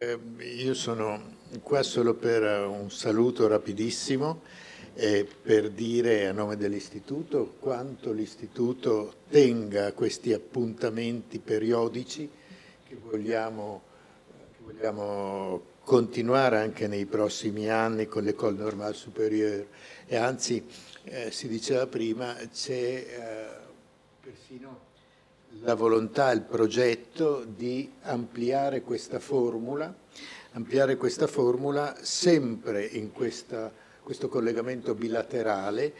Io sono qua solo per un saluto rapidissimo e per dire a nome dell'Istituto quanto l'Istituto tenga questi appuntamenti periodici che vogliamo continuare anche nei prossimi anni con l'École Normale Supérieure. E anzi, si diceva prima, c'è persino la volontà, il progetto di ampliare questa formula sempre in questo collegamento bilaterale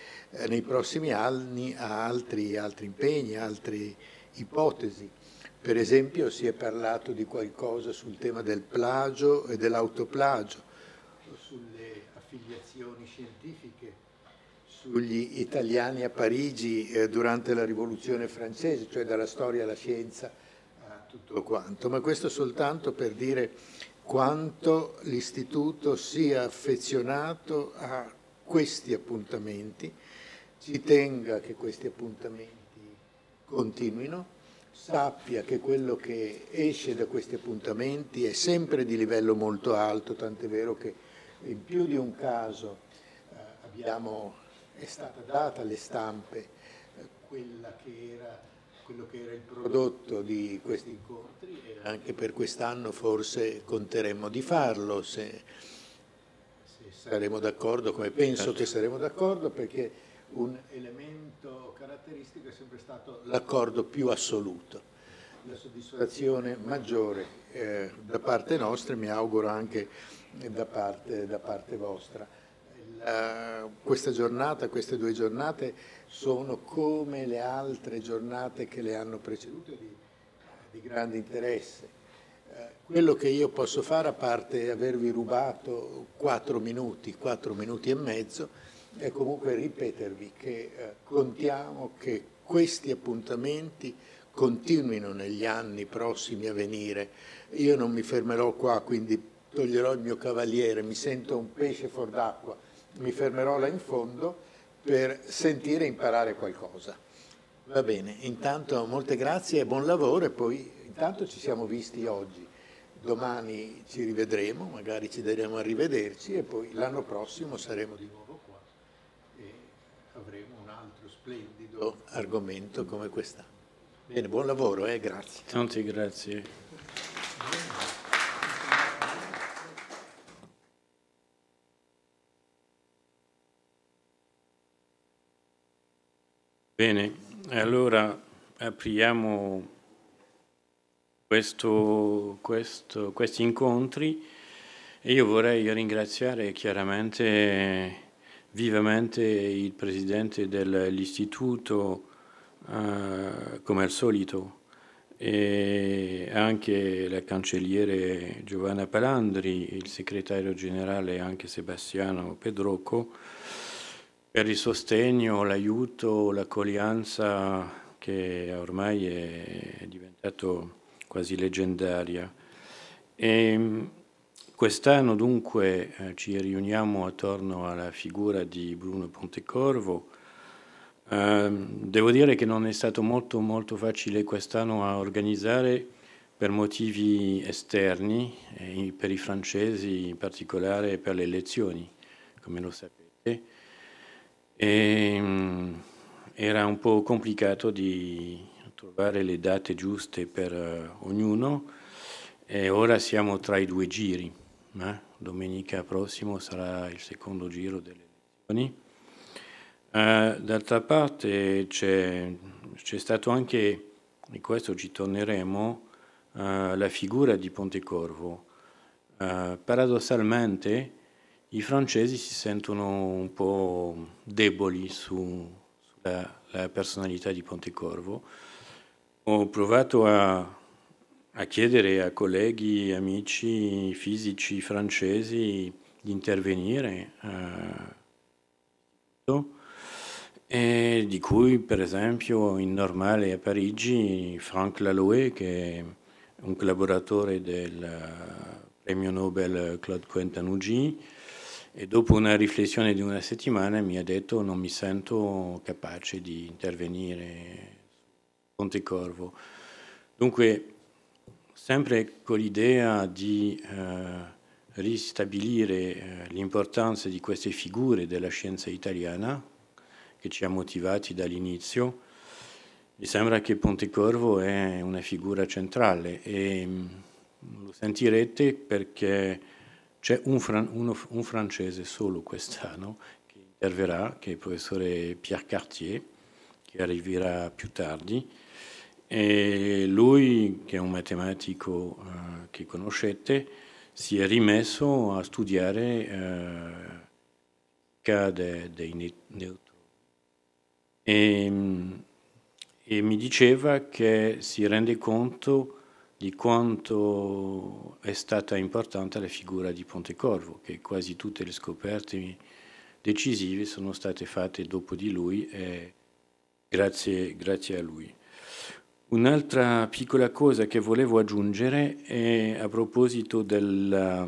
nei prossimi anni a altri impegni, altre ipotesi. Per esempio si è parlato di qualcosa sul tema del plagio e dell'autoplagio, sulle affiliazioni scientifiche, sugli italiani a Parigi durante la Rivoluzione francese, cioè dalla storia alla scienza a tutto quanto. Ma questo soltanto per dire quanto l'Istituto sia affezionato a questi appuntamenti, ci tenga che questi appuntamenti continuino, sappia che quello che esce da questi appuntamenti è sempre di livello molto alto, tant'è vero che in più di un caso è stata data alle stampe quello che era il prodotto di questi incontri, e anche per quest'anno forse conteremmo di farlo, se saremo d'accordo, come penso che saremo d'accordo, perché un elemento caratteristico è sempre stato l'accordo più assoluto, la soddisfazione maggiore da parte nostra e mi auguro anche da parte vostra. Questa giornata, queste due giornate sono come le altre giornate che le hanno precedute di grande interesse. Quello che io posso fare, a parte avervi rubato 4 minuti e mezzo, è comunque ripetervi che contiamo che questi appuntamenti continuino negli anni prossimi a venire. Io non mi fermerò qua, quindi toglierò il mio cavaliere, mi sento un pesce fuor d'acqua, mi fermerò là in fondo per sentire e imparare qualcosa. Va bene, intanto molte grazie e buon lavoro, e poi intanto ci siamo visti oggi, domani ci rivedremo, magari ci daremo a rivederci e poi l'anno prossimo saremo di nuovo qua e avremo un altro splendido argomento come quest'anno. Bene, buon lavoro, grazie. Tante grazie. Bene, allora apriamo questi incontri e io vorrei ringraziare chiaramente, vivamente il Presidente dell'Istituto, come al solito, e anche la Cancelliere Giovanna Palandri, il Segretario Generale anche Sebastiano Pedrocco, per il sostegno, l'aiuto, l'accoglienza che ormai è diventato quasi leggendaria. E quest'anno dunque ci riuniamo attorno alla figura di Bruno Pontecorvo. Devo dire che non è stato molto facile quest'anno a organizzare per motivi esterni, per i francesi in particolare per le elezioni, come lo sapete. Era un po' complicato di trovare le date giuste per ognuno e ora siamo tra i due giri. Domenica prossimo sarà il secondo giro delle elezioni. D'altra parte c'è stato anche, e questo ci torneremo, la figura di Pontecorvo. Paradossalmente i francesi si sentono un po' deboli sulla personalità di Pontecorvo. Ho provato a chiedere a colleghi, amici fisici francesi di intervenire, e di cui per esempio in Normale a Parigi Franck Laloé, che è un collaboratore del premio Nobel Claude Quentin-Hougy, e dopo una riflessione di una settimana mi ha detto: non mi sento capace di intervenire su Pontecorvo. Dunque sempre con l'idea di ristabilire l'importanza di queste figure della scienza italiana che ci ha motivati dall'inizio, mi sembra che Pontecorvo è una figura centrale e lo sentirete perché c'è un francese solo quest'anno che interverrà, che è il professore Pierre Cartier, che arriverà più tardi. E lui, che è un matematico che conoscete, si è rimesso a studiare dei neutroni e mi diceva che si rende conto di quanto è stata importante la figura di Pontecorvo, che quasi tutte le scoperte decisive sono state fatte dopo di lui e grazie a lui. Un'altra piccola cosa che volevo aggiungere è a proposito delle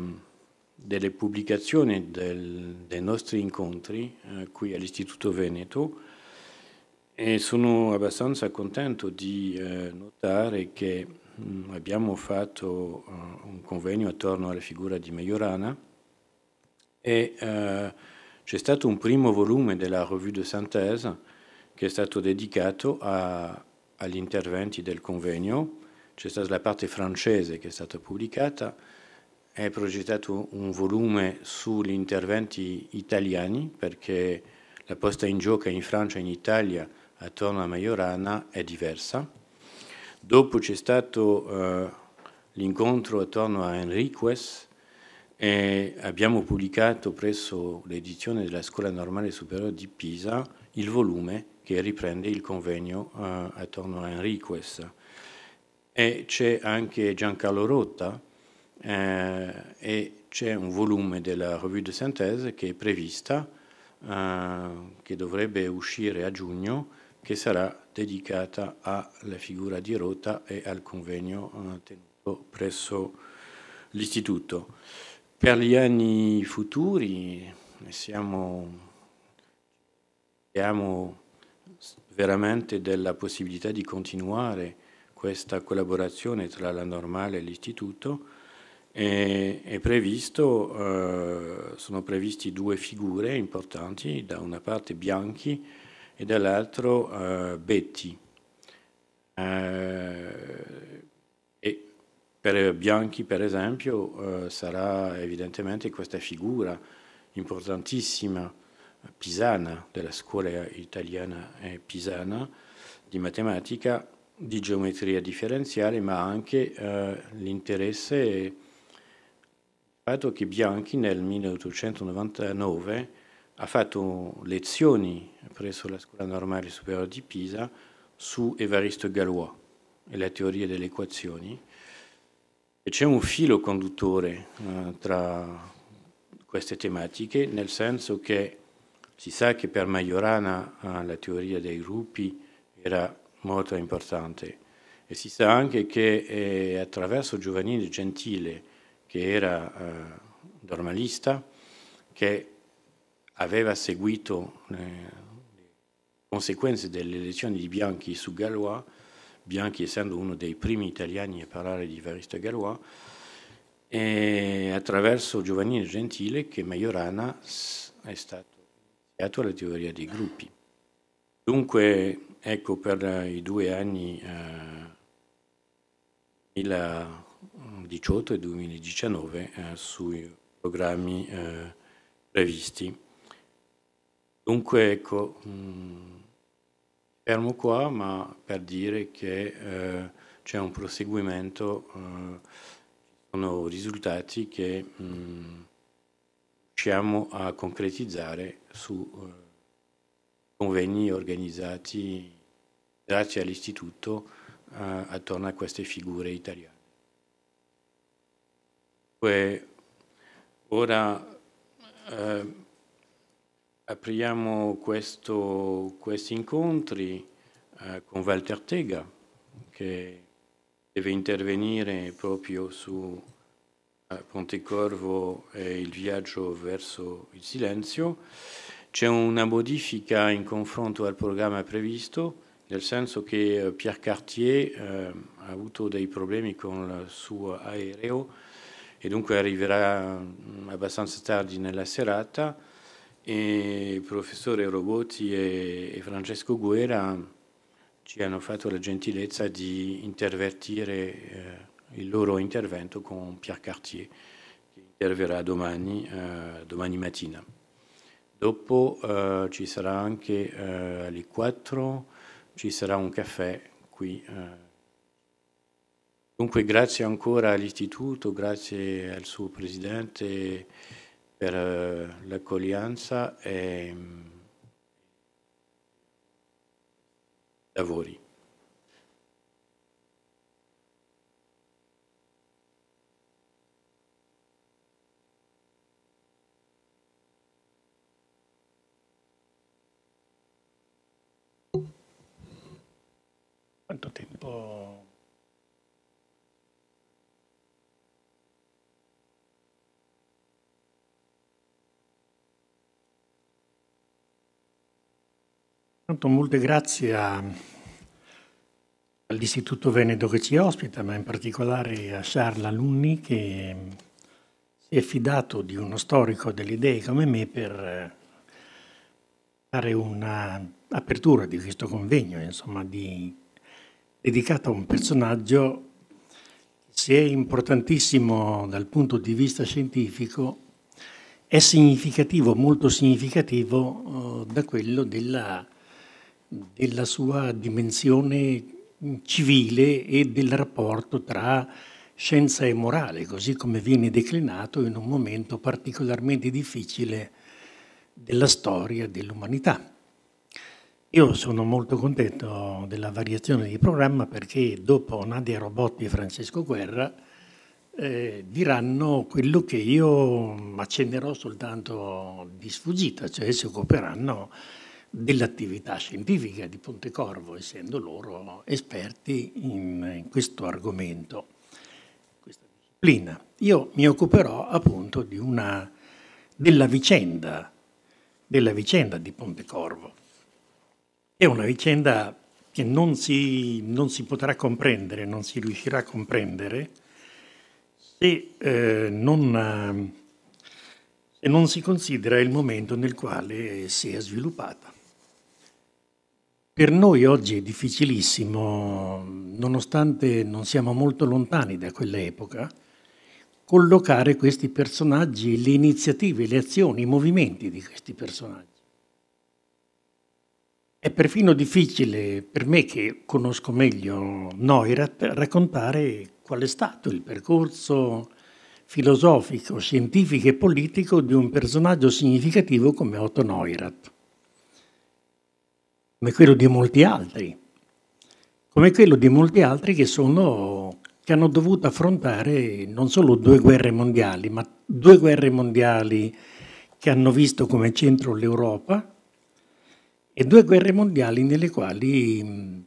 pubblicazioni dei nostri incontri qui all'Istituto Veneto, e sono abbastanza contento di notare che abbiamo fatto un convegno attorno alla figura di Majorana e c'è stato un primo volume della Revue de Synthèse che è stato dedicato agli interventi del convegno. C'è stata la parte francese che è stata pubblicata, è progettato un volume sugli interventi italiani perché la posta in gioco in Francia e in Italia attorno a Majorana è diversa. Dopo c'è stato l'incontro attorno a Enriquez e abbiamo pubblicato presso l'edizione della Scuola Normale Superiore di Pisa il volume che riprende il convegno attorno a Enriquez. E c'è anche Giancarlo Rotta e c'è un volume della Revue de Synthèse che è prevista, che dovrebbe uscire a giugno, che sarà dedicata alla figura di Rotta e al convegno tenuto presso l'Istituto. Per gli anni futuri siamo veramente della possibilità di continuare questa collaborazione tra la Normale e l'Istituto. Sono previsti due figure importanti, da una parte Bianchi e dall'altro Betti. E per Bianchi, per esempio, sarà evidentemente questa figura importantissima pisana, della scuola italiana pisana di matematica, di geometria differenziale, ma anche l'interesse, il fatto che Bianchi nel 1899 ha fatto lezioni presso la Scuola Normale Superiore di Pisa su Évariste Galois e la teoria delle equazioni. E c'è un filo conduttore tra queste tematiche, nel senso che si sa che per Majorana la teoria dei gruppi era molto importante e si sa anche che attraverso Giovannino Gentile, che era normalista, che aveva seguito le conseguenze delle lezioni di Bianchi su Galois, Bianchi essendo uno dei primi italiani a parlare di Évariste Galois, e attraverso Giovannino Gentile che Majorana è stato iniziato alla teoria dei gruppi. Dunque, ecco, per i 2 anni 2018 e 2019 sui programmi previsti. Dunque, ecco, fermo qua, ma per dire che c'è un proseguimento, ci sono risultati che riusciamo a concretizzare su convegni organizzati grazie all'Istituto attorno a queste figure italiane. Ora apriamo questi incontri con Walter Tega, che deve intervenire proprio su Pontecorvo e il viaggio verso il silenzio. C'è una modifica in confronto al programma previsto, nel senso che Pierre Cartier ha avuto dei problemi con il suo aereo e dunque arriverà abbastanza tardi nella serata, e il professore Robotti e Francesco Guerra ci hanno fatto la gentilezza di intervertire il loro intervento con Pierre Cartier, che interverrà domani mattina. Dopo ci sarà anche alle 4, ci sarà un caffè qui. Dunque grazie ancora all'Istituto, grazie al suo Presidente per l'accoglienza e lavori. Quanto tempo? Molte grazie all'Istituto Veneto che ci ospita, ma in particolare a Charles Alunni, che si è fidato di uno storico delle idee come me per fare un'apertura di questo convegno, insomma, dedicato a un personaggio che, se è importantissimo dal punto di vista scientifico, è significativo, molto significativo da quello della sua dimensione civile e del rapporto tra scienza e morale, così come viene declinato in un momento particolarmente difficile della storia dell'umanità. Io sono molto contento della variazione di programma perché dopo Nadia Robotti e Francesco Guerra diranno quello che io accennerò soltanto di sfuggita, cioè si occuperanno dell'attività scientifica di Pontecorvo, essendo loro esperti in questo argomento, questa disciplina. Io mi occuperò appunto della vicenda di Pontecorvo. È una vicenda che non si potrà comprendere, non si riuscirà a comprendere se non si considera il momento nel quale si è sviluppata. Per noi oggi è difficilissimo, nonostante non siamo molto lontani da quell'epoca, collocare questi personaggi, le iniziative, le azioni, i movimenti di questi personaggi. È perfino difficile per me, che conosco meglio Neurath, raccontare qual è stato il percorso filosofico, scientifico e politico di un personaggio significativo come Otto Neurath, come quello di molti altri, che hanno dovuto affrontare non solo 2 guerre mondiali, ma 2 guerre mondiali che hanno visto come centro l'Europa e 2 guerre mondiali nelle quali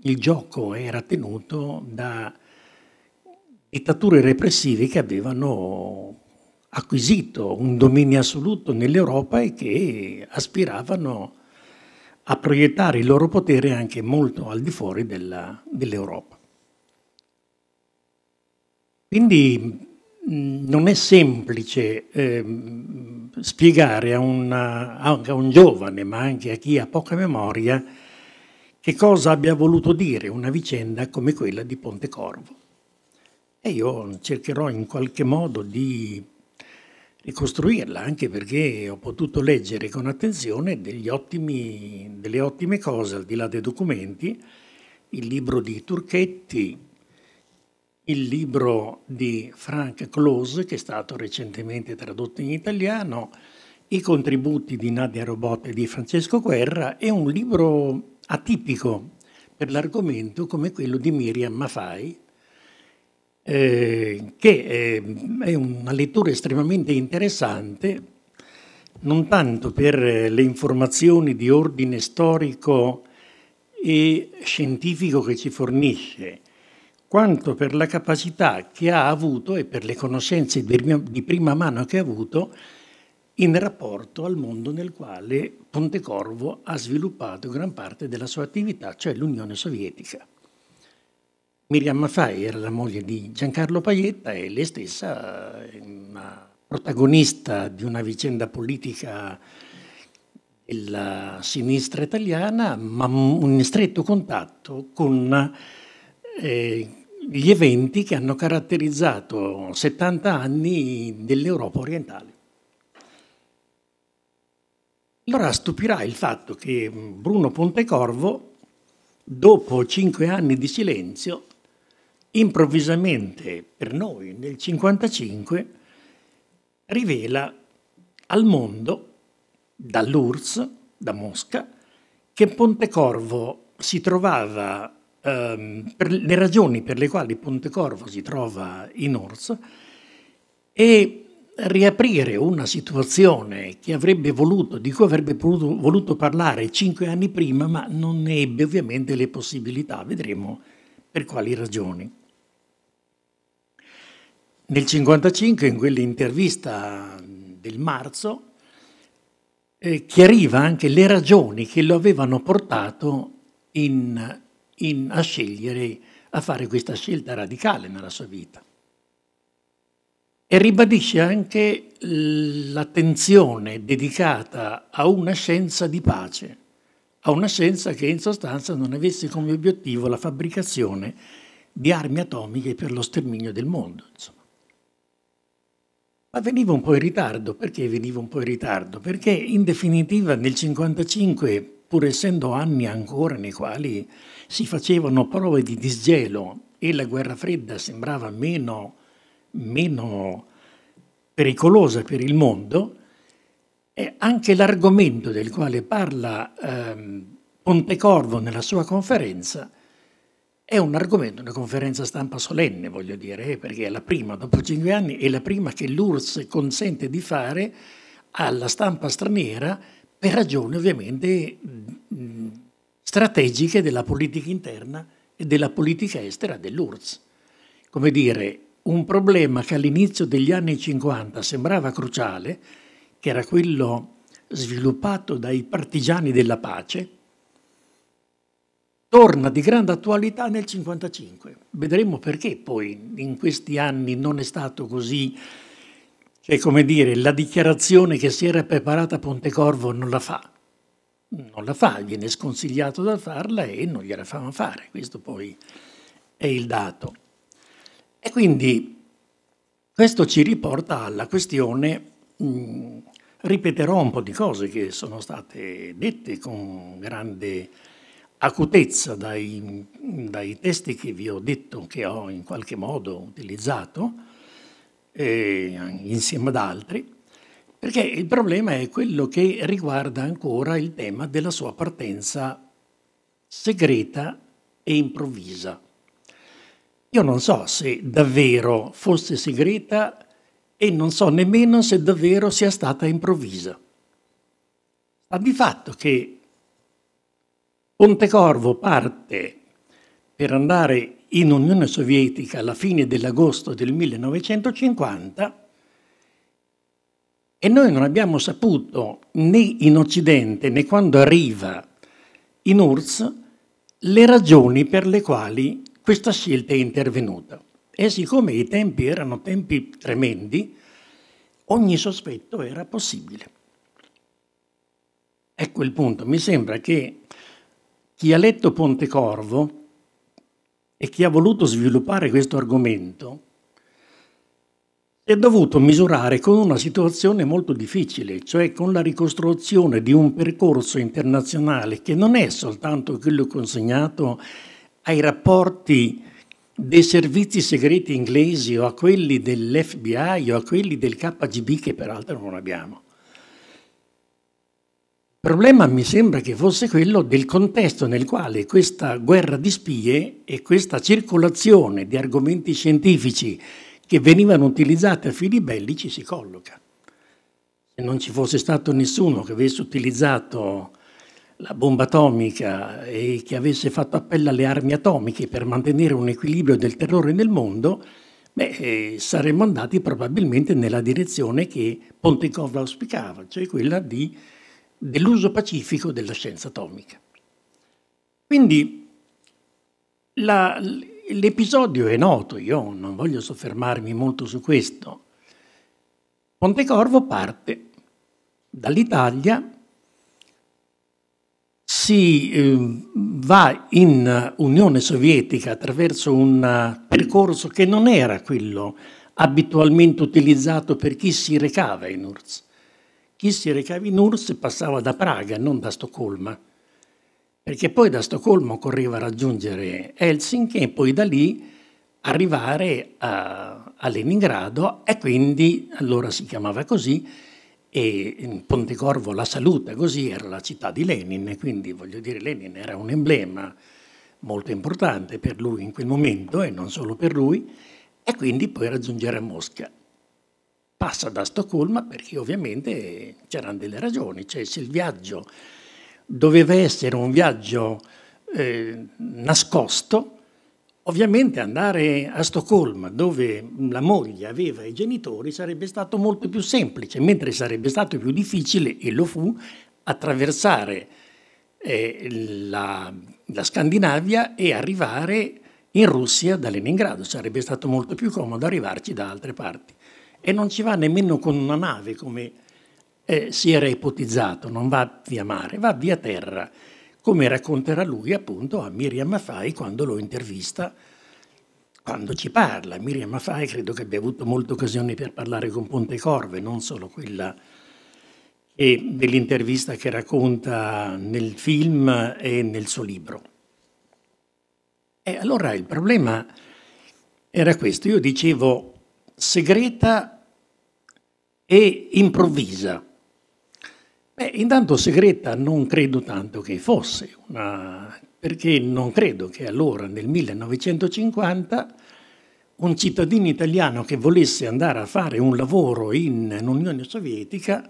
il gioco era tenuto da dittature repressive che avevano acquisito un dominio assoluto nell'Europa e che aspiravano a proiettare il loro potere anche molto al di fuori dell'Europa. Quindi non è semplice spiegare anche a un giovane, ma anche a chi ha poca memoria, che cosa abbia voluto dire una vicenda come quella di Pontecorvo. E io cercherò in qualche modo di ricostruirla, anche perché ho potuto leggere con attenzione delle ottime cose, al di là dei documenti, il libro di Turchetti, il libro di Frank Close, che è stato recentemente tradotto in italiano, i contributi di Nadia Robotti e di Francesco Guerra, e un libro atipico per l'argomento come quello di Miriam Maffei, che è una lettura estremamente interessante, non tanto per le informazioni di ordine storico e scientifico che ci fornisce, quanto per la capacità che ha avuto e per le conoscenze di prima mano che ha avuto in rapporto al mondo nel quale Pontecorvo ha sviluppato gran parte della sua attività, cioè l'Unione Sovietica. Miriam Maffei era la moglie di Giancarlo Pajetta e lei stessa è una protagonista di una vicenda politica della sinistra italiana, ma in stretto contatto con gli eventi che hanno caratterizzato 70 anni dell'Europa orientale. Allora stupirà il fatto che Bruno Pontecorvo, dopo 5 anni di silenzio, improvvisamente per noi nel 1955 rivela al mondo, dall'URSS, da Mosca, che Pontecorvo si trovava, per le ragioni per le quali Pontecorvo si trova in URSS, e riaprire una situazione che avrebbe voluto, di cui avrebbe voluto parlare 5 anni prima, ma non ne ebbe ovviamente le possibilità. Vedremo per quali ragioni. Nel 1955, in quell'intervista del marzo, chiariva anche le ragioni che lo avevano portato a scegliere, a fare questa scelta radicale nella sua vita. E ribadisce anche l'attenzione dedicata a una scienza di pace, a una scienza che in sostanza non avesse come obiettivo la fabbricazione di armi atomiche per lo sterminio del mondo, insomma. Ma veniva un po' in ritardo. Perché veniva un po' in ritardo? Perché in definitiva nel 1955, pur essendo anni ancora nei quali si facevano prove di disgelo e la guerra fredda sembrava meno pericolosa per il mondo, e anche l'argomento del quale parla Pontecorvo nella sua conferenza è un argomento, una conferenza stampa solenne, voglio dire, perché è la prima, dopo 5 anni, è la prima che l'URSS consente di fare alla stampa straniera per ragioni ovviamente strategiche della politica interna e della politica estera dell'URSS. Come dire, un problema che all'inizio degli anni 50 sembrava cruciale, che era quello sviluppato dai partigiani della pace, torna di grande attualità nel 1955. Vedremo perché poi in questi anni non è stato così, cioè come dire, la dichiarazione che si era preparata a Pontecorvo non la fa. Non la fa, viene sconsigliato da farla e non gliela fanno fare. Questo poi è il dato. E quindi questo ci riporta alla questione, ripeterò un po' di cose che sono state dette con grande acutezza dai testi che vi ho detto, che ho in qualche modo utilizzato, insieme ad altri, perché il problema è quello che riguarda ancora il tema della sua partenza segreta e improvvisa. Io non so se davvero fosse segreta e non so nemmeno se davvero sia stata improvvisa. Sta di fatto che Pontecorvo parte per andare in Unione Sovietica alla fine dell'agosto del 1950 e noi non abbiamo saputo né in Occidente né quando arriva in URSS le ragioni per le quali questa scelta è intervenuta. E siccome i tempi erano tempi tremendi, ogni sospetto era possibile. Ecco il punto. Mi sembra che chi ha letto Pontecorvo e chi ha voluto sviluppare questo argomento si è dovuto misurare con una situazione molto difficile, cioè con la ricostruzione di un percorso internazionale che non è soltanto quello consegnato ai rapporti dei servizi segreti inglesi o a quelli dell'FBI o a quelli del KGB, che peraltro non abbiamo. Il problema mi sembra che fosse quello del contesto nel quale questa guerra di spie e questa circolazione di argomenti scientifici che venivano utilizzati a fini bellici si colloca. Se non ci fosse stato nessuno che avesse utilizzato la bomba atomica e che avesse fatto appello alle armi atomiche per mantenere un equilibrio del terrore nel mondo, saremmo andati probabilmente nella direzione che Pontecorvo auspicava, cioè quella dell'uso pacifico della scienza atomica. Quindi l'episodio è noto, io non voglio soffermarmi molto su questo. Pontecorvo parte dall'Italia, si va in Unione Sovietica attraverso un percorso che non era quello abitualmente utilizzato per chi si recava in URSS. Chi si recava in URSS passava da Praga, non da Stoccolma, perché poi da Stoccolma occorreva raggiungere Helsinki e poi da lì arrivare a Leningrado, e quindi allora si chiamava così, e Pontecorvo la saluta così, era la città di Lenin, quindi voglio dire Lenin era un emblema molto importante per lui in quel momento e non solo per lui, e quindi poi raggiungere Mosca. Passa da Stoccolma perché ovviamente c'erano delle ragioni, cioè se il viaggio doveva essere un viaggio nascosto, ovviamente andare a Stoccolma, dove la moglie aveva i genitori, sarebbe stato molto più semplice, mentre sarebbe stato più difficile, e lo fu, attraversare la Scandinavia e arrivare in Russia da Leningrado. Sarebbe stato molto più comodo arrivarci da altre parti. E non ci va nemmeno con una nave, come si era ipotizzato, non va via mare, va via terra, come racconterà lui appunto a Miriam Afai quando lo intervista, quando ci parla. Miriam Afai credo che abbia avuto molte occasioni per parlare con Pontecorvo, non solo quella dell'intervista che racconta nel film e nel suo libro. E allora il problema era questo, io dicevo segreta e improvvisa. Intanto segreta non credo tanto che fosse, perché non credo che allora nel 1950 un cittadino italiano che volesse andare a fare un lavoro in Unione Sovietica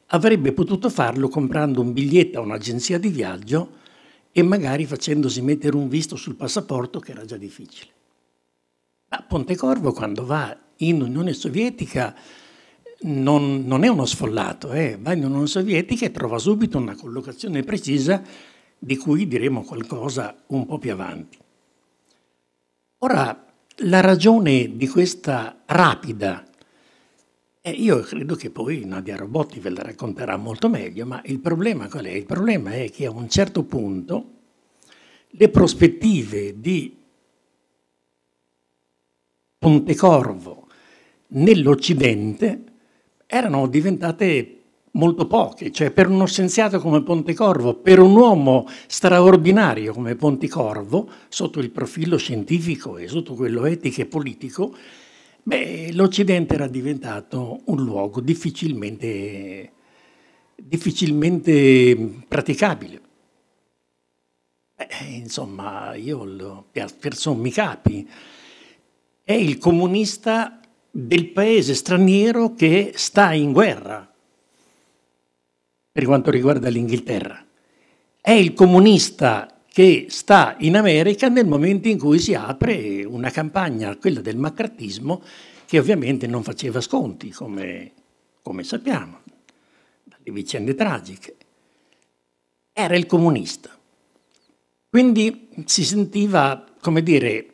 avrebbe potuto farlo comprando un biglietto a un'agenzia di viaggio e magari facendosi mettere un visto sul passaporto, che era già difficile. Ma Pontecorvo quando va in Unione Sovietica non è uno sfollato, va in Unione Sovietica e trova subito una collocazione precisa di cui diremo qualcosa un po' più avanti. Ora, la ragione di questa rapida, io credo che poi Nadia Robotti ve la racconterà molto meglio, ma il problema qual è? Il problema è che a un certo punto le prospettive di Pontecorvo nell'Occidente erano diventate molto poche, cioè per uno scienziato come Pontecorvo, per un uomo straordinario come Pontecorvo, sotto il profilo scientifico e sotto quello etico e politico, l'Occidente era diventato un luogo difficilmente praticabile. Insomma, io per sommi capi è il comunista del paese straniero che sta in guerra per quanto riguarda l'Inghilterra. È il comunista che sta in America nel momento in cui si apre una campagna, quella del maccartismo, che ovviamente non faceva sconti, come sappiamo, dalle vicende tragiche. Era il comunista. Quindi si sentiva, come dire,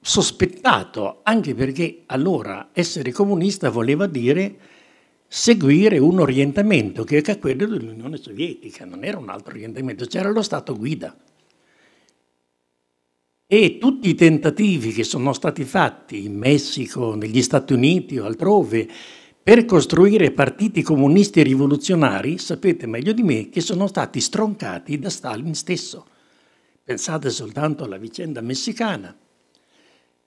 sospettato, anche perché allora essere comunista voleva dire seguire un orientamento che è quello dell'Unione Sovietica, non era un altro orientamento, c'era lo Stato guida. E tutti i tentativi che sono stati fatti in Messico, negli Stati Uniti o altrove per costruire partiti comunisti rivoluzionari, sapete meglio di me che sono stati stroncati da Stalin stesso. Pensate soltanto alla vicenda messicana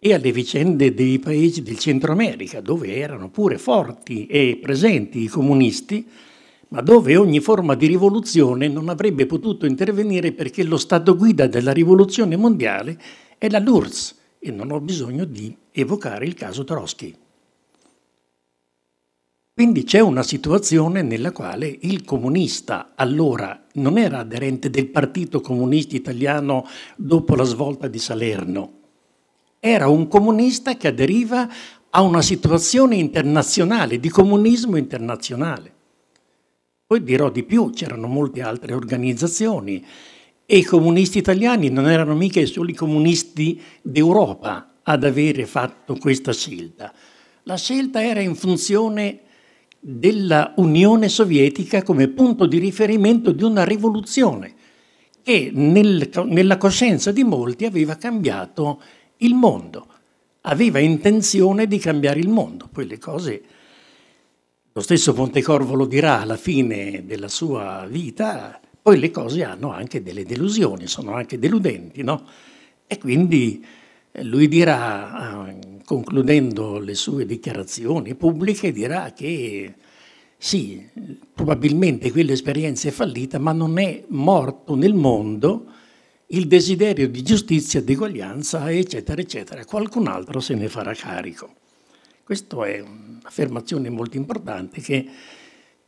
e alle vicende dei paesi del Centro America, dove erano pure forti e presenti i comunisti, ma dove ogni forma di rivoluzione non avrebbe potuto intervenire perché lo Stato guida della rivoluzione mondiale è la l'URSS, e non ho bisogno di evocare il caso Trotsky. Quindi c'è una situazione nella quale il comunista allora non era aderente del Partito Comunista Italiano dopo la svolta di Salerno, era un comunista che aderiva a una situazione internazionale, di comunismo internazionale. Poi dirò di più, c'erano molte altre organizzazioni e i comunisti italiani non erano mica i soli comunisti d'Europa ad avere fatto questa scelta. La scelta era in funzione della Unione Sovietica come punto di riferimento di una rivoluzione che nella coscienza di molti aveva cambiato il mondo, aveva intenzione di cambiare il mondo. Poi le cose, lo stesso Pontecorvo lo dirà alla fine della sua vita, poi le cose hanno anche delle delusioni, sono anche deludenti, no? E quindi lui dirà, concludendo le sue dichiarazioni pubbliche, dirà che sì, probabilmente quell'esperienza è fallita, ma non è morto nel mondo il desiderio di giustizia, di eguaglianza, eccetera, eccetera. Qualcun altro se ne farà carico. Questa è un'affermazione molto importante che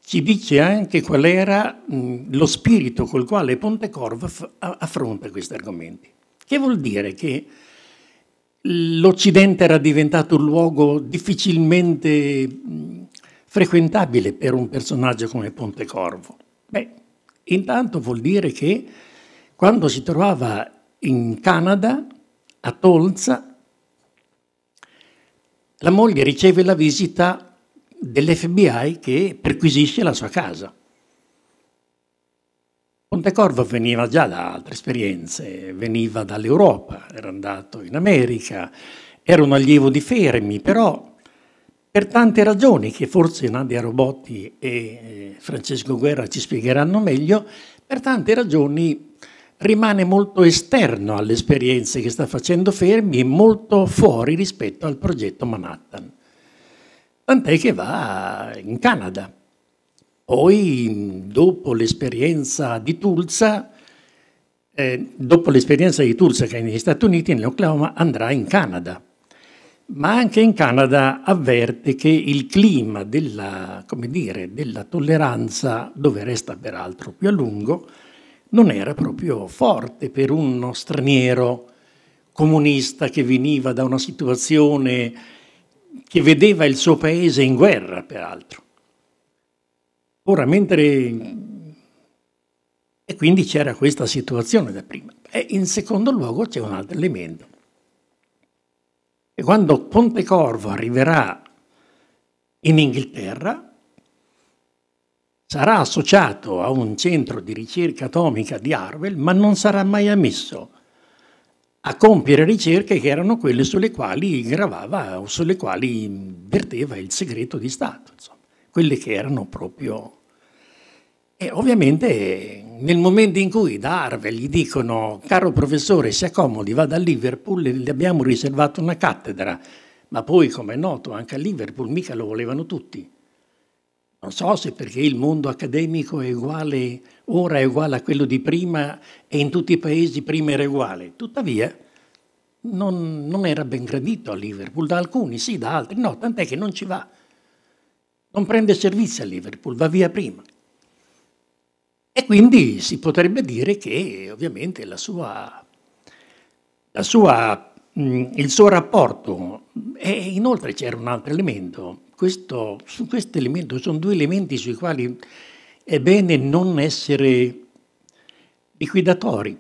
ci dice anche qual era lo spirito col quale Pontecorvo affronta questi argomenti. Che vuol dire che l'Occidente era diventato un luogo difficilmente frequentabile per un personaggio come Pontecorvo? Beh, intanto vuol dire che quando si trovava in Canada, a Tulsa, la moglie riceve la visita dell'FBI che perquisisce la sua casa. Pontecorvo veniva già da altre esperienze, veniva dall'Europa, era andato in America, era un allievo di Fermi, però per tante ragioni che forse Nadia Robotti e Francesco Guerra ci spiegheranno meglio, per tante ragioni rimane molto esterno alle esperienze che sta facendo Fermi e molto fuori rispetto al progetto Manhattan. Tant'è che va in Canada. Poi, dopo l'esperienza di Tulsa che è negli Stati Uniti, nell'Oklahoma, andrà in Canada. Ma anche in Canada avverte che il clima della tolleranza, dove resta peraltro più a lungo, non era proprio forte per uno straniero comunista che veniva da una situazione che vedeva il suo paese in guerra, peraltro. Ora, e quindi c'era questa situazione da prima. E in secondo luogo c'è un altro elemento. E quando Pontecorvo arriverà in Inghilterra, sarà associato a un centro di ricerca atomica di Harvard, ma non sarà mai ammesso a compiere ricerche che erano quelle sulle quali gravava o sulle quali verteva il segreto di Stato, insomma, quelle che erano proprio. E ovviamente nel momento in cui da Harvard gli dicono: caro professore, si accomodi, vada a Liverpool, le abbiamo riservato una cattedra, ma poi, come è noto, anche a Liverpool mica lo volevano tutti. Non so se perché il mondo accademico è uguale, ora è uguale a quello di prima e in tutti i paesi prima era uguale. Tuttavia non era ben gradito a Liverpool, da alcuni sì, da altri no, tant'è che non ci va. Non prende servizio a Liverpool, va via prima. E quindi si potrebbe dire che ovviamente il suo rapporto, e inoltre c'era un altro elemento, su questo elemento sono due elementi sui quali è bene non essere liquidatori.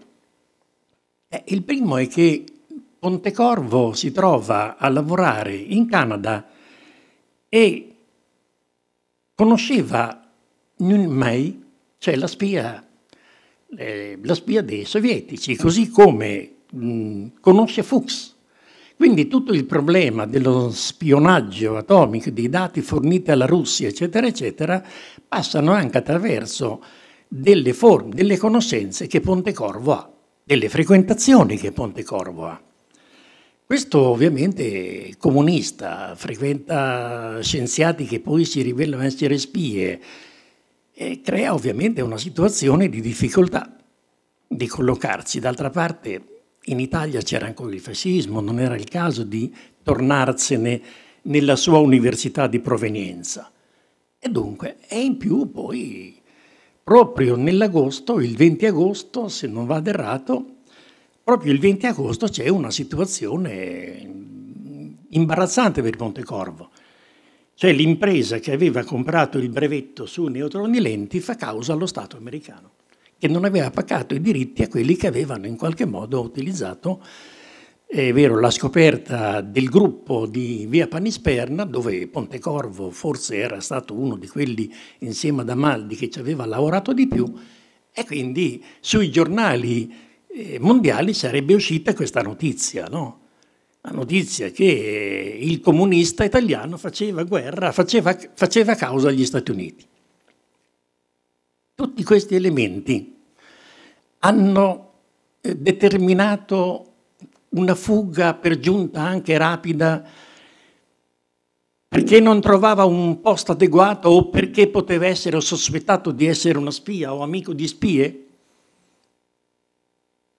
Il primo è che Pontecorvo si trova a lavorare in Canada e conosceva Nguyen Mai, cioè la spia dei sovietici, così come conosce Fuchs. Quindi tutto il problema dello spionaggio atomico, dei dati forniti alla Russia, eccetera, eccetera, passano anche attraverso delle forme, delle conoscenze che Pontecorvo ha, delle frequentazioni che Pontecorvo ha. Questo ovviamente è comunista, frequenta scienziati che poi si rivelano essere spie, e crea ovviamente una situazione di difficoltà di collocarsi. D'altra parte in Italia c'era ancora il fascismo, non era il caso di tornarsene nella sua università di provenienza. E dunque, e in più poi, proprio nell'agosto, il 20 agosto, se non vado errato, proprio il 20 agosto c'è una situazione imbarazzante per Pontecorvo. Cioè l'impresa che aveva comprato il brevetto su neutroni lenti fa causa allo Stato americano, che non aveva pagato i diritti a quelli che avevano in qualche modo utilizzato, è vero, la scoperta del gruppo di Via Panisperna, dove Pontecorvo forse era stato uno di quelli insieme ad Amaldi che ci aveva lavorato di più, e quindi sui giornali mondiali sarebbe uscita questa notizia, no? La notizia che il comunista italiano faceva guerra, faceva causa agli Stati Uniti. Tutti questi elementi hanno determinato una fuga per giunta anche rapida perché non trovava un posto adeguato o perché poteva essere sospettato di essere una spia o amico di spie?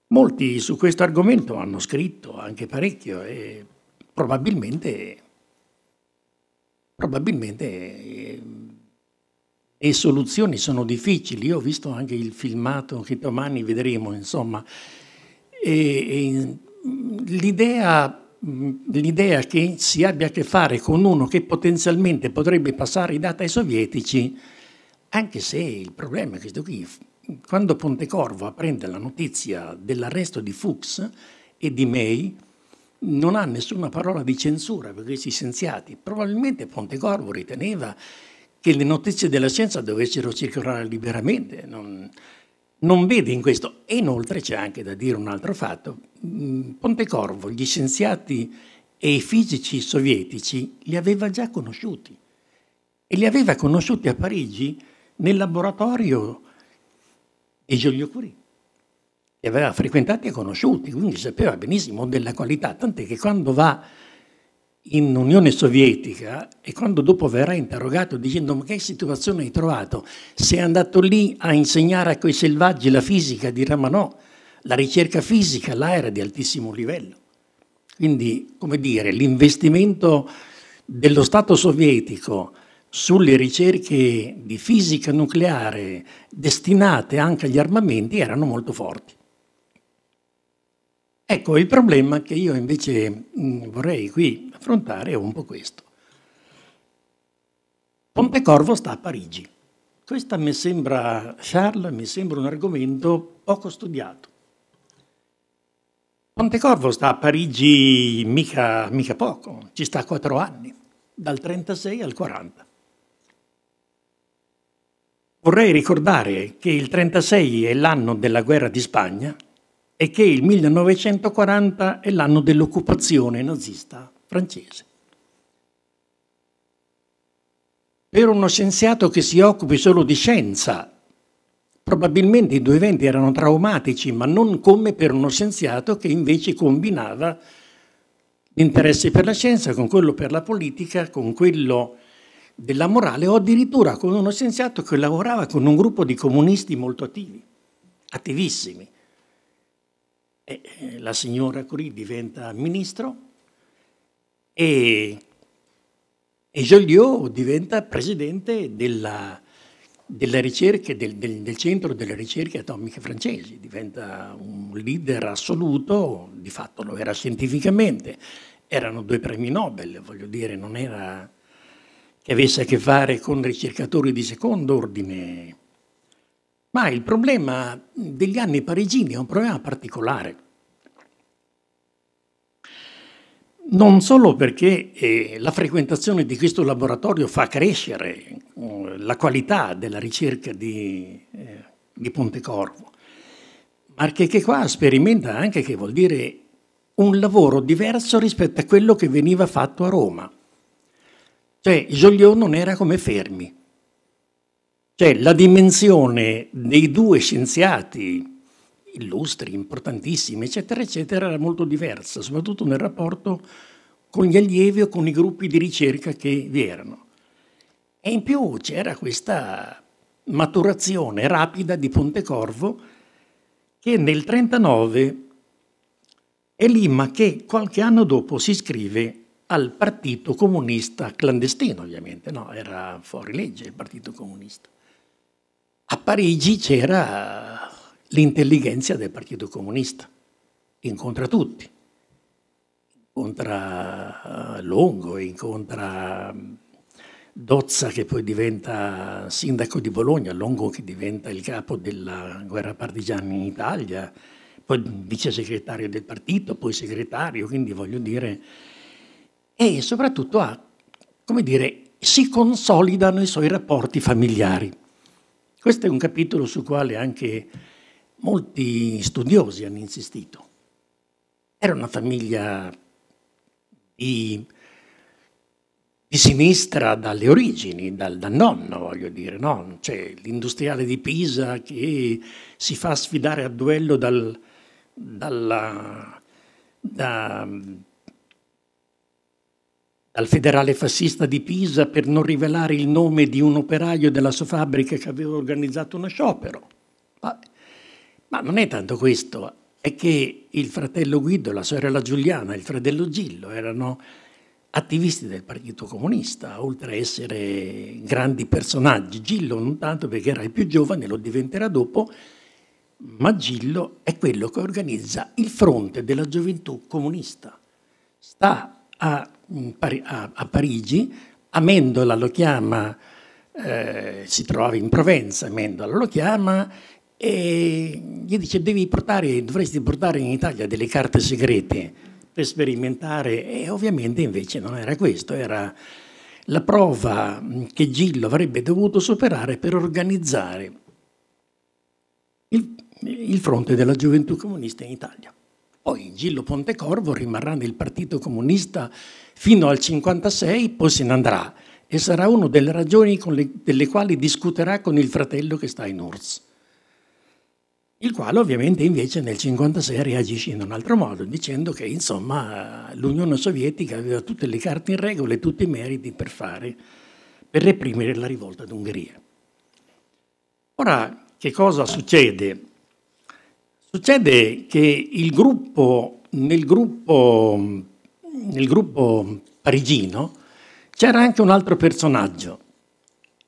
Molti su questo argomento hanno scritto anche parecchio e probabilmente le soluzioni sono difficili. Io ho visto anche il filmato che domani vedremo, insomma. L'idea che si abbia a che fare con uno che potenzialmente potrebbe passare i dati ai sovietici, anche se il problema è questo qui. Quando Pontecorvo apprende la notizia dell'arresto di Fuchs e di May, non ha nessuna parola di censura per questi scienziati. Probabilmente Pontecorvo riteneva che le notizie della scienza dovessero circolare liberamente. Non vede in questo. E inoltre c'è anche da dire un altro fatto. Pontecorvo, gli scienziati e i fisici sovietici li aveva già conosciuti. E li aveva conosciuti a Parigi nel laboratorio di Joliot Curie. Li aveva frequentati e conosciuti, quindi sapeva benissimo della qualità, tant'è che quando va in Unione Sovietica e quando dopo verrà interrogato dicendo ma che situazione hai trovato? Sei andato lì a insegnare a quei selvaggi la fisica? Dirà ma no, la ricerca fisica là era di altissimo livello. Quindi, come dire, l'investimento dello Stato sovietico sulle ricerche di fisica nucleare destinate anche agli armamenti erano molto forti. Ecco, il problema che io invece vorrei qui affrontare è un po' questo. Pontecorvo sta a Parigi. Questo mi sembra, Charles, mi sembra un argomento poco studiato. Pontecorvo sta a Parigi mica poco, ci sta 4 anni, dal 36 al 40. Vorrei ricordare che il 36 è l'anno della guerra di Spagna e che il 1940 è l'anno dell'occupazione nazista francese. Per uno scienziato che si occupi solo di scienza, probabilmente i due eventi erano traumatici, ma non come per uno scienziato che invece combinava l'interesse per la scienza con quello per la politica, con quello della morale, o addirittura con uno scienziato che lavorava con un gruppo di comunisti molto attivi, attivissimi. La signora Curie diventa ministro e Joliot diventa presidente delle ricerche, del centro delle ricerche atomiche francesi, diventa un leader assoluto, di fatto lo era scientificamente, erano 2 premi Nobel, voglio dire, non era che avesse a che fare con ricercatori di secondo ordine. Ma il problema degli anni parigini è un problema particolare. Non solo perché la frequentazione di questo laboratorio fa crescere la qualità della ricerca di Pontecorvo, ma che qua sperimenta anche che vuol dire un lavoro diverso rispetto a quello che veniva fatto a Roma. Cioè, Joliot non era come Fermi. Cioè, la dimensione dei 2 scienziati illustri, importantissimi, eccetera, eccetera, era molto diversa, soprattutto nel rapporto con gli allievi o con i gruppi di ricerca che vi erano. E in più c'era questa maturazione rapida di Pontecorvo che nel 1939 è lì, ma che qualche anno dopo si iscrive al Partito Comunista clandestino, ovviamente, no, era fuori legge il Partito Comunista. A Parigi c'era l'intelligenza del Partito Comunista. incontra tutti. Incontra Longo, incontra Dozza che poi diventa sindaco di Bologna, Longo che diventa il capo della guerra partigiana in Italia, poi vice segretario del partito, poi segretario, quindi voglio dire, e soprattutto come dire, si consolidano i suoi rapporti familiari. Questo è un capitolo sul quale anche molti studiosi hanno insistito. Era una famiglia di sinistra dalle origini, dal nonno, voglio dire, no? C'è l'industriale di Pisa che si fa sfidare a duello dal federale fascista di Pisa per non rivelare il nome di un operaio della sua fabbrica che aveva organizzato uno sciopero. Ma non è tanto questo, è che il fratello Guido, la sorella Giuliana, il fratello Gillo erano attivisti del Partito Comunista, oltre a essere grandi personaggi. Gillo non tanto perché era il più giovane, lo diventerà dopo, ma Gillo è quello che organizza il fronte della gioventù comunista. Sta a Parigi, Amendola lo chiama, si trovava in Provenza, Amendola lo chiama e gli dice dovresti portare in Italia delle carte segrete per sperimentare, e ovviamente invece non era questo, era la prova che Gillo avrebbe dovuto superare per organizzare il fronte della gioventù comunista in Italia. Poi Gillo Pontecorvo rimarrà nel Partito Comunista fino al 1956, poi se ne andrà e sarà una delle ragioni delle quali discuterà con il fratello che sta in URSS, il quale ovviamente invece nel 1956 reagisce in un altro modo, dicendo che insomma l'Unione Sovietica aveva tutte le carte in regola e tutti i meriti per reprimere la rivolta d'Ungheria. Ora, che cosa succede? Succede che nel gruppo parigino c'era anche un altro personaggio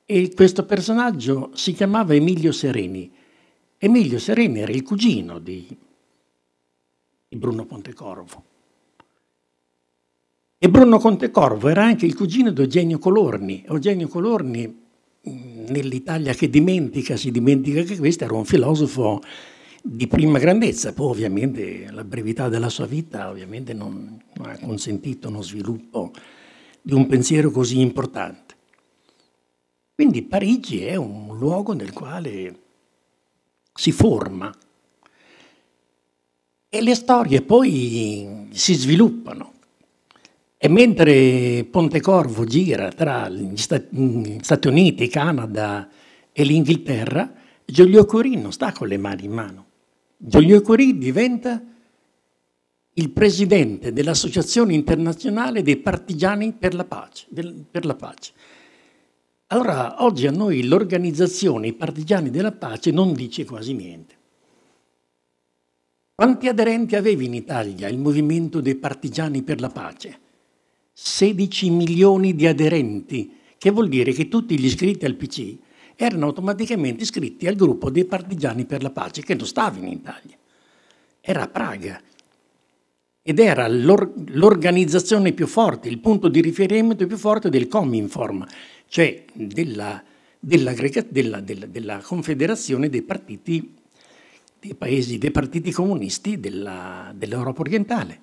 e questo personaggio si chiamava Emilio Sereni. Emilio Sereni era il cugino di Bruno Pontecorvo. E Bruno Pontecorvo era anche il cugino di Eugenio Colorni. Eugenio Colorni, nell'Italia che si dimentica che questo era un filosofo di prima grandezza. Poi ovviamente la brevità della sua vita ovviamente non ha consentito uno sviluppo di un pensiero così importante. Quindi Parigi è un luogo nel quale si forma e le storie poi si sviluppano. E mentre Pontecorvo gira tra gli Stati Uniti, Canada e l'Inghilterra, Joliot-Curie non sta con le mani in mano. Joliot-Curie diventa il presidente dell'Associazione Internazionale dei Partigiani per la Pace. Allora, oggi a noi l'organizzazione I Partigiani della Pace non dice quasi niente. Quanti aderenti aveva in Italia il movimento dei Partigiani per la Pace? 16 milioni di aderenti, che vuol dire che tutti gli iscritti al PC erano automaticamente iscritti al gruppo dei Partigiani per la Pace, che non stava in Italia, era a Praga. Ed era l'organizzazione più forte, il punto di riferimento più forte del Cominform, cioè della confederazione dei partiti, dei partiti comunisti dell'Europa orientale,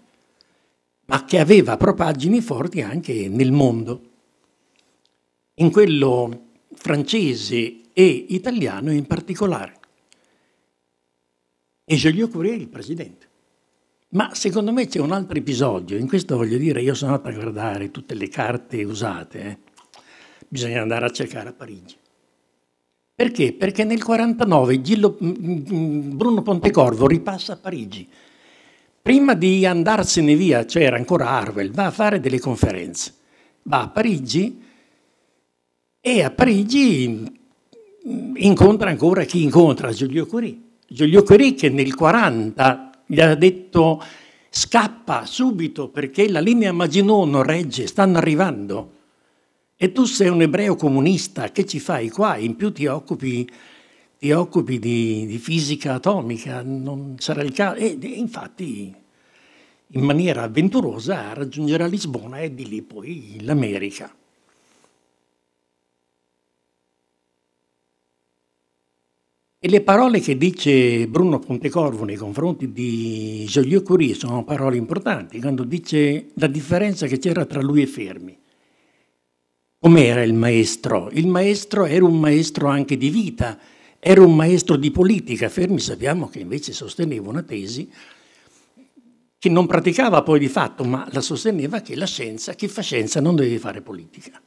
ma che aveva propagini forti anche nel mondo, in quello francese e italiano in particolare. E Joliot-Curie è il presidente. Ma secondo me c'è un altro episodio, in questo voglio dire, io sono andato a guardare tutte le carte usate, bisogna andare a cercare a Parigi. Perché? Perché nel 1949 Bruno Pontecorvo ripassa a Parigi. Prima di andarsene via, cioè era ancora a Harwell, va a fare delle conferenze. Va a Parigi e a Parigi incontra ancora chi incontra? Joliot-Curie. Joliot-Curie che nel 1940 gli ha detto scappa subito perché la linea Maginot non regge, stanno arrivando. E tu sei un ebreo comunista, che ci fai qua? In più ti occupi ti occupi di fisica atomica, non sarà il caso. E infatti, in maniera avventurosa, raggiungerà Lisbona e di lì poi l'America. E le parole che dice Bruno Pontecorvo nei confronti di Joliot-Curie sono parole importanti, quando dice la differenza che c'era tra lui e Fermi. Com'era il maestro? Il maestro era un maestro anche di vita, era un maestro di politica. Fermi sappiamo che invece sosteneva una tesi che non praticava poi di fatto, ma la sosteneva che la scienza, chi fa scienza non deve fare politica.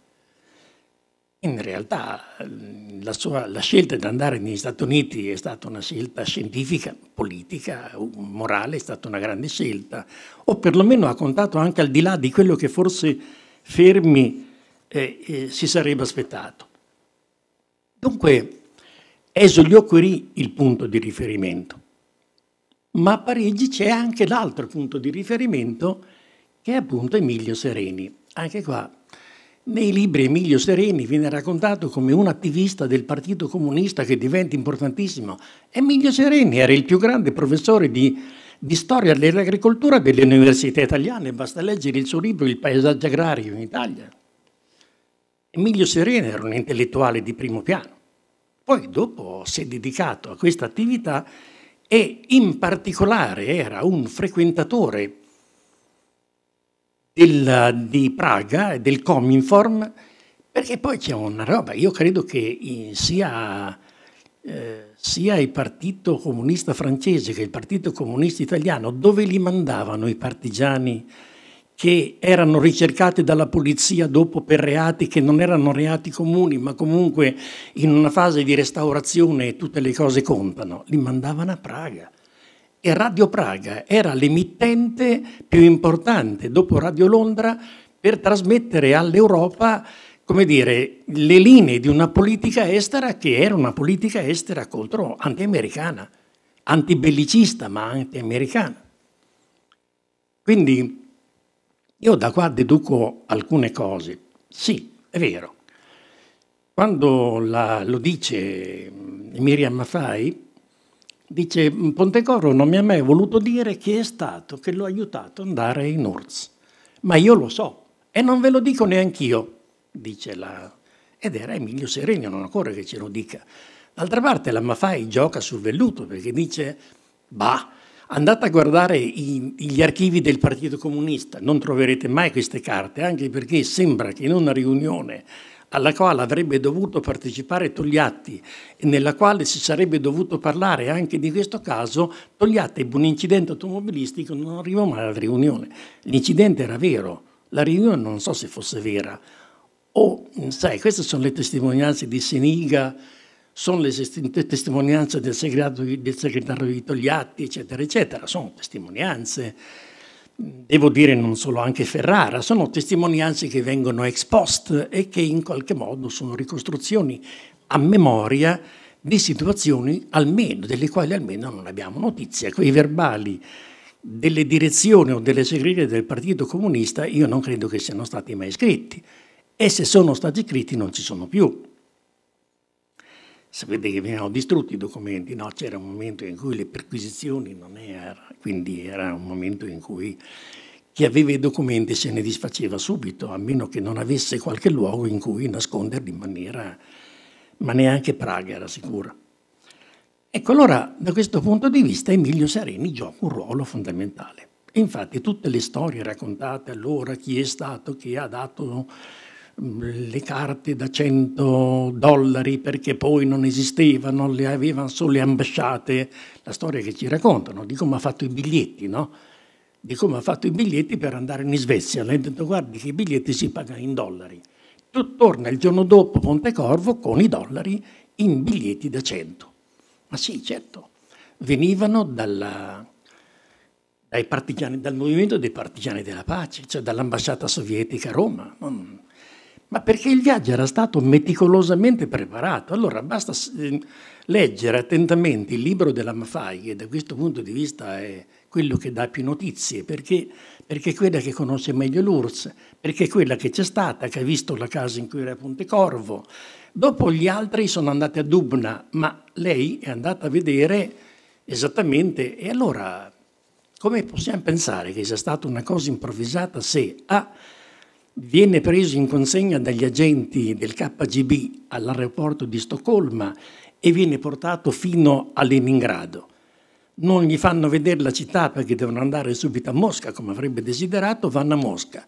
In realtà la scelta di andare negli Stati Uniti è stata una scelta scientifica, politica, morale, è stata una grande scelta, o perlomeno ha contato anche al di là di quello che forse Fermi si sarebbe aspettato. Dunque è Joliot-Curie il punto di riferimento, ma a Parigi c'è anche l'altro punto di riferimento che è appunto Emilio Sereni. Anche qua nei libri Emilio Sereni viene raccontato come un attivista del Partito Comunista che diventa importantissimo. Emilio Sereni era il più grande professore di storia dell'agricoltura delle università italiane, basta leggere il suo libro Il paesaggio agrario in Italia. Emilio Sereni era un intellettuale di primo piano, poi dopo si è dedicato a questa attività e in particolare era un frequentatore di Praga e del Cominform, perché poi c'è una roba, io credo che sia il Partito Comunista francese che il Partito Comunista italiano, dove li mandavano i partigiani che erano ricercati dalla polizia dopo per reati che non erano reati comuni, ma comunque in una fase di restaurazione tutte le cose contano, li mandavano a Praga. E Radio Praga era l'emittente più importante dopo Radio Londra per trasmettere all'Europa, come dire, le linee di una politica estera che era una politica estera contro anti-americana, antibellicista ma anti-americana. Quindi io da qua deduco alcune cose. Sì, è vero. Quando lo dice Miriam Maffei, dice Pontecorvo non mi ha mai voluto dire chi è stato che l'ho aiutato ad andare in URSS, ma io lo so e non ve lo dico neanch'io, dice ed era Emilio Sereni, non occorre che ce lo dica. D'altra parte la Maffei gioca sul velluto perché dice andate a guardare gli archivi del Partito Comunista, non troverete mai queste carte, anche perché sembra che in una riunione alla quale avrebbe dovuto partecipare Togliatti e nella quale si sarebbe dovuto parlare anche di questo caso, Togliatti ebbe un incidente automobilistico, non arrivò mai alla riunione. L'incidente era vero, la riunione non so se fosse vera. Sai, queste sono le testimonianze di Seniga, sono le testimonianze del segretario di Togliatti, eccetera, eccetera. Sono testimonianze, devo dire non solo, anche Ferrara, sono testimonianze che vengono ex post e che in qualche modo sono ricostruzioni a memoria di situazioni almeno, delle quali almeno non abbiamo notizia. Quei verbali delle direzioni o delle segreterie del Partito Comunista io non credo che siano stati mai scritti e se sono stati scritti non ci sono più. Sapete che venivano distrutti i documenti, no? C'era un momento in cui le perquisizioni non era, quindi era un momento in cui chi aveva i documenti se ne disfaceva subito, a meno che non avesse qualche luogo in cui nasconderli in maniera, ma neanche Praga era sicura. Ecco, allora da questo punto di vista Emilio Sereni gioca un ruolo fondamentale. E infatti tutte le storie raccontate allora, chi è stato che ha dato le carte da $100 perché poi non esistevano, le avevano solo le ambasciate, la storia che ci raccontano, di come ha fatto i biglietti, no? Di come ha fatto i biglietti per andare in Svezia. Le ha detto guardi che i biglietti si pagano in $. Tu torna il giorno dopo Pontecorvo con i $, in biglietti da 100. Ma sì, certo, venivano dai partigiani, dal movimento dei partigiani della pace, cioè dall'ambasciata sovietica a Roma. Ma perché il viaggio era stato meticolosamente preparato. Allora basta leggere attentamente il libro della Maffei, che da questo punto di vista è quello che dà più notizie, perché perché è quella che conosce meglio l'URSS, perché è quella che c'è stata, che ha visto la casa in cui era Pontecorvo. Dopo gli altri sono andati a Dubna, ma lei è andata a vedere esattamente. E allora, come possiamo pensare che sia stata una cosa improvvisata se viene preso in consegna dagli agenti del KGB all'aeroporto di Stoccolma e viene portato fino a Leningrado? Non gli fanno vedere la città perché devono andare subito a Mosca, come avrebbe desiderato, vanno a Mosca.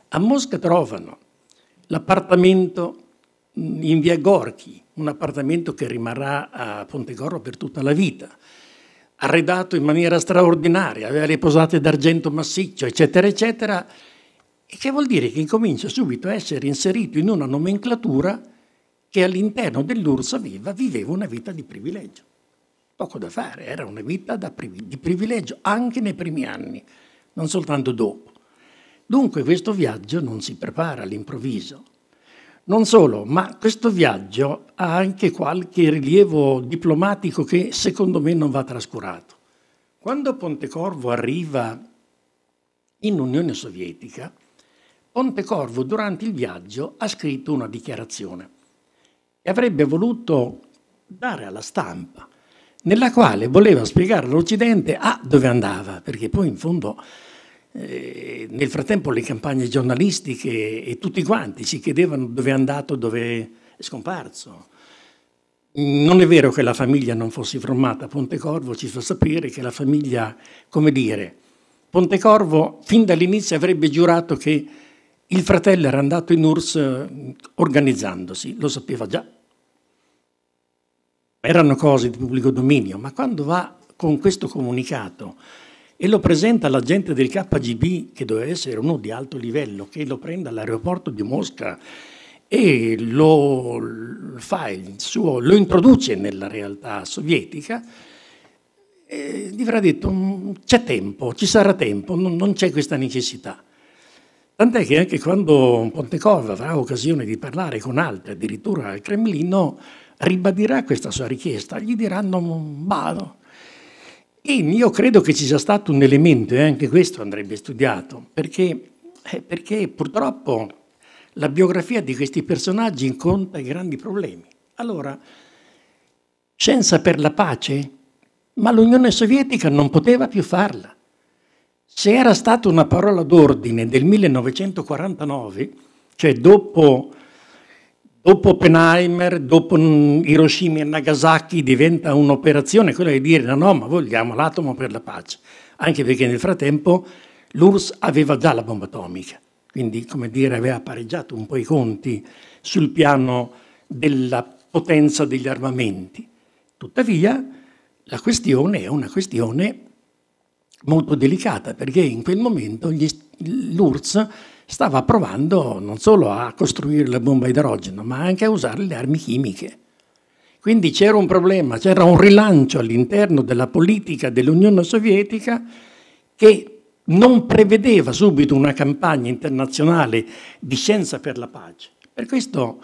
A Mosca trovano l'appartamento in via Gorky, un appartamento che rimarrà a Pontecorvo per tutta la vita, arredato in maniera straordinaria, aveva le posate d'argento massiccio, eccetera, eccetera, e che vuol dire che incomincia subito a essere inserito in una nomenclatura che all'interno dell'URSS viveva una vita di privilegio. Poco da fare, era una vita di privilegio anche nei primi anni, non soltanto dopo. Dunque questo viaggio non si prepara all'improvviso. Non solo, ma questo viaggio ha anche qualche rilievo diplomatico che secondo me non va trascurato. Quando Pontecorvo arriva in Unione Sovietica, Pontecorvo durante il viaggio ha scritto una dichiarazione e avrebbe voluto dare alla stampa, nella quale voleva spiegare all'Occidente dove andava, perché poi in fondo nel frattempo le campagne giornalistiche e tutti quanti si chiedevano dove è andato, dove è scomparso. Non è vero che la famiglia non fosse formata, Pontecorvo ci fa sapere che la famiglia, come dire, Pontecorvo fin dall'inizio avrebbe giurato che il fratello era andato in URSS organizzandosi, lo sapeva già. Erano cose di pubblico dominio, ma quando va con questo comunicato e lo presenta all'agente del KGB, che doveva essere uno di alto livello, che lo prende all'aeroporto di Mosca e lo introduce nella realtà sovietica, gli avrà detto c'è tempo, ci sarà tempo, non c'è questa necessità. Tant'è che anche quando Pontecorvo avrà occasione di parlare con altri, addirittura al Cremlino, ribadirà questa sua richiesta, gli diranno e io credo che ci sia stato un elemento, e anche questo andrebbe studiato, perché purtroppo la biografia di questi personaggi incontra grandi problemi. Allora, scienza per la pace? Ma l'Unione Sovietica non poteva più farla. Se era stata una parola d'ordine del 1949, cioè dopo Oppenheimer, dopo Hiroshima e Nagasaki, diventa un'operazione quella di dire no, ma vogliamo l'atomo per la pace, anche perché nel frattempo l'URSS aveva già la bomba atomica, quindi come dire aveva pareggiato un po' i conti sul piano della potenza degli armamenti. Tuttavia la questione è una questione molto delicata, perché in quel momento l'URSS stava provando non solo a costruire la bomba a idrogeno, ma anche a usare le armi chimiche. Quindi c'era un problema, c'era un rilancio all'interno della politica dell'Unione Sovietica che non prevedeva subito una campagna internazionale di scienza per la pace. Per questo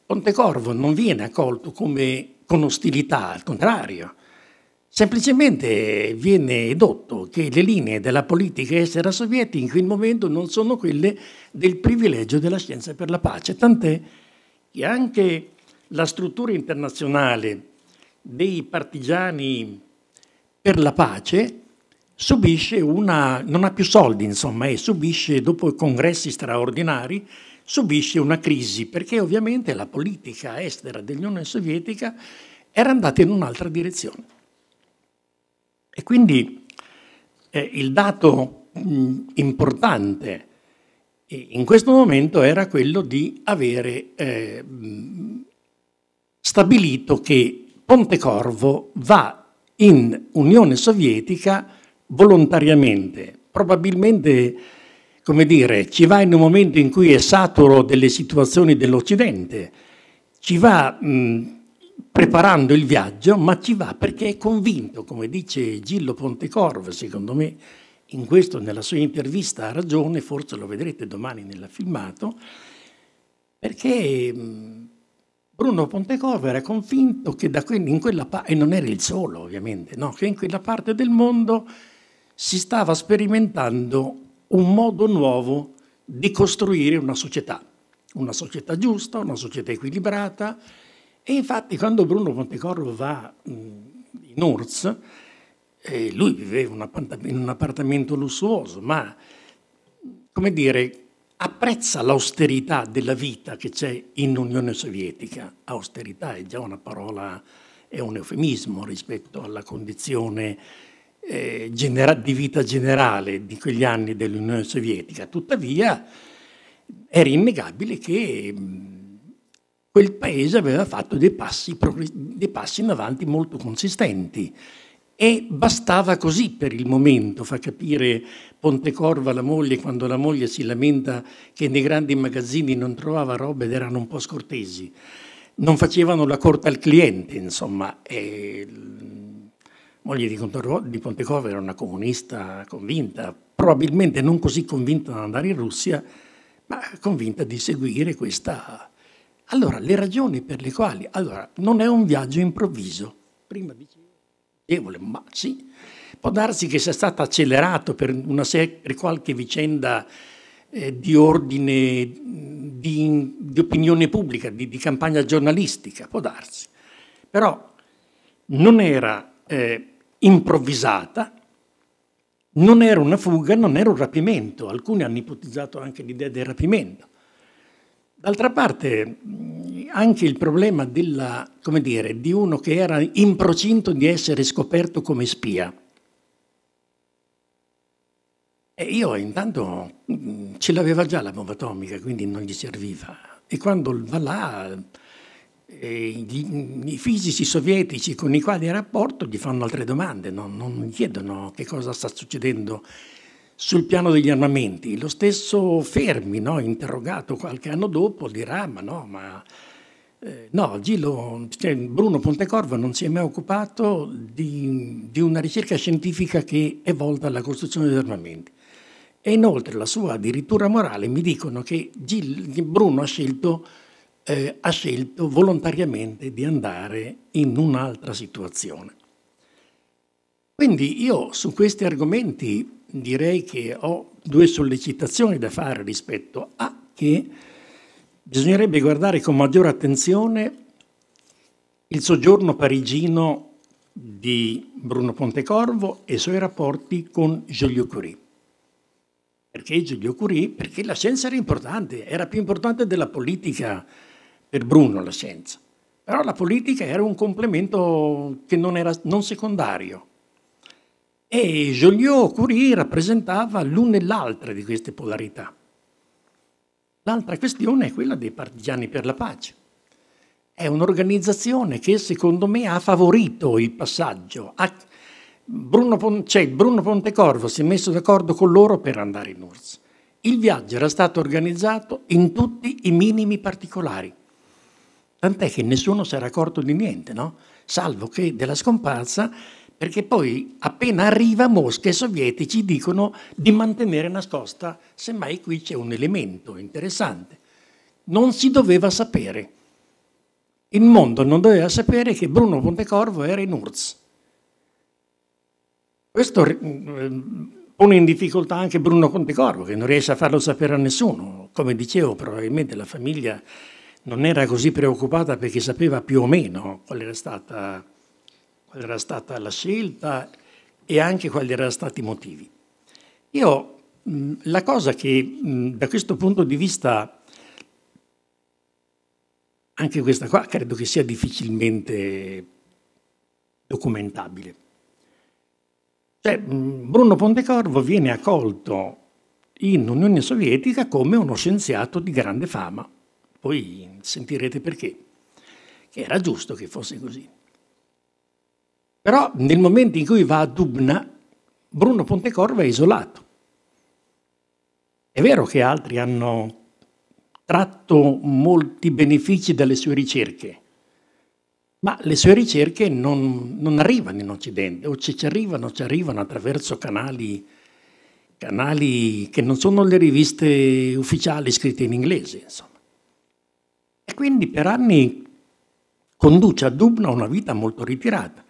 Pontecorvo non viene accolto con ostilità, al contrario. Semplicemente viene edotto che le linee della politica estera sovietica in quel momento non sono quelle del privilegio della scienza per la pace, tant'è che anche la struttura internazionale dei partigiani per la pace subisce non ha più soldi, insomma, e subisce, dopo congressi straordinari, subisce una crisi, perché ovviamente la politica estera dell'Unione Sovietica era andata in un'altra direzione. E quindi il dato importante in questo momento era quello di avere stabilito che Pontecorvo va in Unione Sovietica volontariamente, probabilmente, come dire, ci va in un momento in cui è saturo delle situazioni dell'Occidente, ci va preparando il viaggio, ma ci va perché è convinto, come dice Gillo Pontecorvo, secondo me in questo nella sua intervista ha ragione, forse lo vedrete domani nel filmato, perché Bruno Pontecorvo era convinto che in quella parte, e non era il solo ovviamente, no? Che in quella parte del mondo si stava sperimentando un modo nuovo di costruire una società giusta, una società equilibrata. E infatti quando Bruno Pontecorvo va in URSS, lui viveva in un appartamento lussuoso, ma, come dire, apprezza l'austerità della vita che c'è in Unione Sovietica. Austerità è già una parola, è un eufemismo rispetto alla condizione di vita generale di quegli anni dell'Unione Sovietica. Tuttavia era innegabile che quel paese aveva fatto dei passi in avanti molto consistenti. E bastava così per il momento, fa capire Pontecorvo alla moglie quando la moglie si lamenta che nei grandi magazzini non trovava roba ed erano un po' scortesi. Non facevano la corte al cliente, insomma. E la moglie di Pontecorvo era una comunista convinta, probabilmente non così convinta di andare in Russia, ma convinta di seguire questa. Allora, le ragioni per le quali. Allora, non è un viaggio improvviso. Prima dicevo. Ma sì, può darsi che sia stato accelerato per qualche vicenda di ordine, di opinione pubblica, di campagna giornalistica, può darsi. Però non era improvvisata, non era una fuga, non era un rapimento. Alcuni hanno ipotizzato anche l'idea del rapimento. D'altra parte, anche il problema di uno che era in procinto di essere scoperto come spia. E io intanto ce l'aveva già la bomba atomica, quindi non gli serviva. E quando va là, i fisici sovietici con i quali è in rapporto gli fanno altre domande, non gli chiedono che cosa sta succedendo sul piano degli armamenti. Lo stesso Fermi, no, interrogato qualche anno dopo, dirà Bruno Pontecorvo non si è mai occupato di una ricerca scientifica che è volta alla costruzione degli armamenti. E inoltre la sua addirittura morale mi dicono che Bruno ha scelto volontariamente di andare in un'altra situazione. Quindi io su questi argomenti direi che ho due sollecitazioni da fare rispetto a che bisognerebbe guardare con maggiore attenzione il soggiorno parigino di Bruno Pontecorvo e i suoi rapporti con Joliot-Curie. Perché Joliot-Curie? Perché la scienza era importante, era più importante della politica per Bruno la scienza. Però la politica era un complemento che non secondario. E Joliot-Curie rappresentava l'una e l'altra di queste polarità. L'altra questione è quella dei partigiani per la pace. È un'organizzazione che secondo me ha favorito il passaggio. Bruno Pontecorvo si è messo d'accordo con loro per andare in URSS. Il viaggio era stato organizzato in tutti i minimi particolari. Tant'è che nessuno si era accorto di niente, no? Salvo che della scomparsa, perché poi appena arriva a Mosca i sovietici dicono di mantenere nascosta, semmai qui c'è un elemento interessante. Non si doveva sapere. Il mondo non doveva sapere che Bruno Pontecorvo era in URSS. Questo pone in difficoltà anche Bruno Pontecorvo, che non riesce a farlo sapere a nessuno. Come dicevo, probabilmente la famiglia non era così preoccupata perché sapeva più o meno qual era stata la scelta e anche quali erano stati i motivi. La cosa che da questo punto di vista, anche questa qua, credo che sia difficilmente documentabile. Cioè, Bruno Pontecorvo viene accolto in Unione Sovietica come uno scienziato di grande fama. Poi sentirete perché, che era giusto che fosse così. Però nel momento in cui va a Dubna, Bruno Pontecorvo è isolato. È vero che altri hanno tratto molti benefici dalle sue ricerche, ma le sue ricerche non arrivano in Occidente, o ci arrivano attraverso canali che non sono le riviste ufficiali scritte in inglese, insomma. E quindi per anni conduce a Dubna una vita molto ritirata.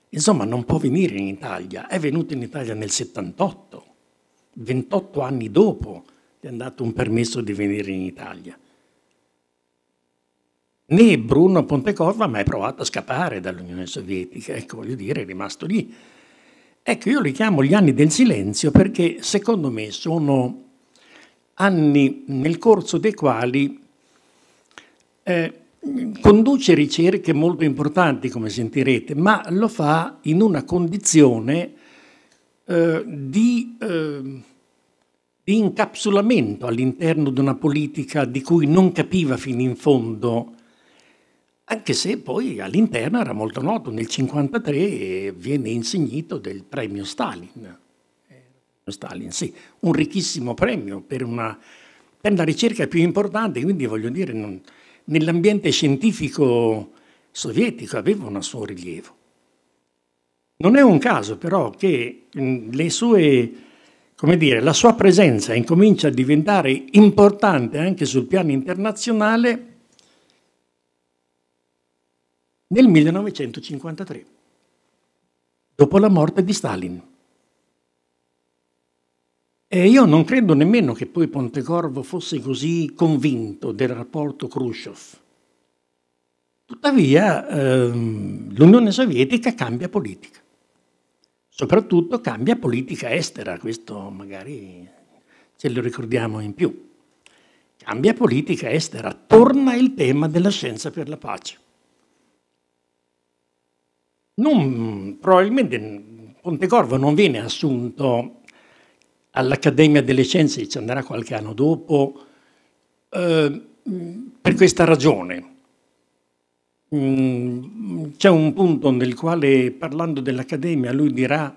Insomma, non può venire in Italia. È venuto in Italia nel 78, 28 anni dopo gli hanno dato un permesso di venire in Italia. Né Bruno Pontecorvo ha mai provato a scappare dall'Unione Sovietica, ecco, voglio dire, è rimasto lì. Ecco, io li chiamo gli anni del silenzio perché secondo me sono anni nel corso dei quali conduce ricerche molto importanti, come sentirete, ma lo fa in una condizione di incapsulamento all'interno di una politica di cui non capiva fino in fondo, anche se poi all'interno era molto noto. Nel 1953 viene insignito del premio Stalin. Stalin, sì, un ricchissimo premio per la ricerca più importante, quindi voglio dire, nell'ambiente scientifico sovietico aveva un suo rilievo. Non è un caso però che le sue, come dire, la sua presenza incomincia a diventare importante anche sul piano internazionale nel 1953, dopo la morte di Stalin. E io non credo nemmeno che poi Pontecorvo fosse così convinto del rapporto Khrushchev. Tuttavia l'Unione Sovietica cambia politica. Soprattutto cambia politica estera, questo magari ce lo ricordiamo in più. Cambia politica estera, torna il tema della scienza per la pace. Probabilmente Pontecorvo non viene assunto all'Accademia delle Scienze, ci andrà qualche anno dopo, per questa ragione. C'è un punto nel quale, parlando dell'Accademia, lui dirà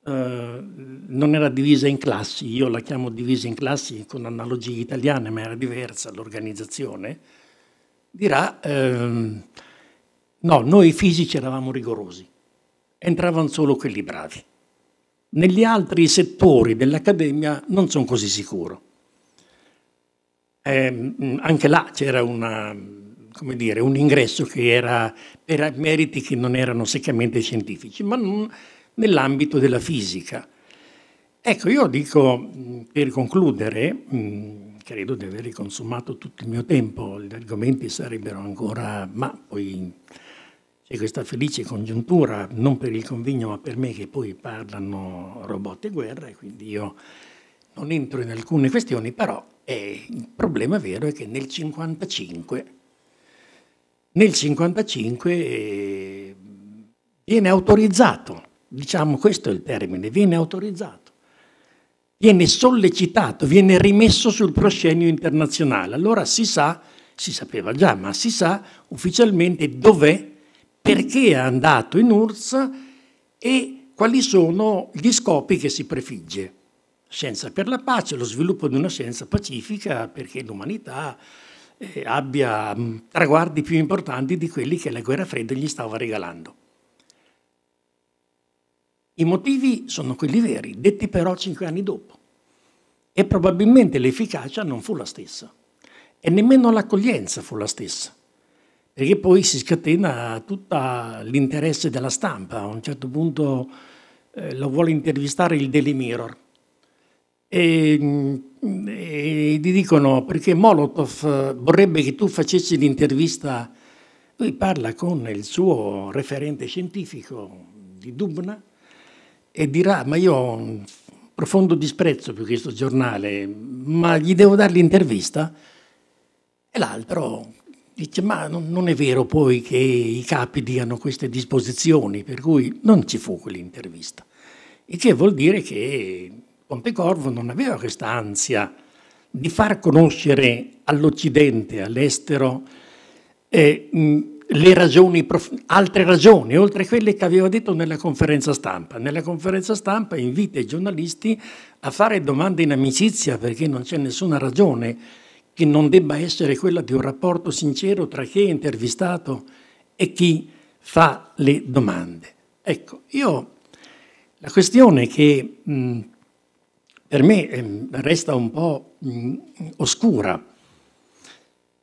non era divisa in classi, io la chiamo divisa in classi con analogie italiane, ma era diversa l'organizzazione, dirà no, noi fisici eravamo rigorosi, entravano solo quelli bravi. Negli altri settori dell'Accademia non sono così sicuro. Anche là c'era un ingresso che era per meriti che non erano seccamente scientifici, ma non nell'ambito della fisica. Ecco, io dico, per concludere, credo di aver consumato tutto il mio tempo, gli argomenti sarebbero ancora, ma poi c'è questa felice congiuntura, non per il convegno ma per me, che poi parlano robot e guerra, e quindi io non entro in alcune questioni, però il problema vero è che nel 1955 viene autorizzato, diciamo questo è il termine, viene autorizzato, viene sollecitato, viene rimesso sul proscenio internazionale. Allora si sapeva già, ma si sa ufficialmente dov'è, perché è andato in URSS e quali sono gli scopi che si prefigge. Scienza per la pace, lo sviluppo di una scienza pacifica perché l'umanità abbia traguardi più importanti di quelli che la guerra fredda gli stava regalando. I motivi sono quelli veri, detti però 5 anni dopo. E probabilmente l'efficacia non fu la stessa. E nemmeno l'accoglienza fu la stessa. Perché poi si scatena tutto l'interesse della stampa. A un certo punto lo vuole intervistare il Daily Mirror. E gli dicono, perché Molotov vorrebbe che tu facessi l'intervista. Lui parla con il suo referente scientifico di Dubna e dirà, ma io ho un profondo disprezzo per questo giornale, ma gli devo dare l'intervista? E l'altro dice, ma non è vero poi che i capi diano queste disposizioni, per cui non ci fu quell'intervista. Il che vuol dire che Pontecorvo non aveva questa ansia di far conoscere all'Occidente, all'estero, le ragioni, altre ragioni, oltre a quelle che aveva detto nella conferenza stampa. Nella conferenza stampa invita i giornalisti a fare domande in amicizia, perché non c'è nessuna ragione che non debba essere quella di un rapporto sincero tra chi è intervistato e chi fa le domande. Ecco, la questione che per me resta un po' oscura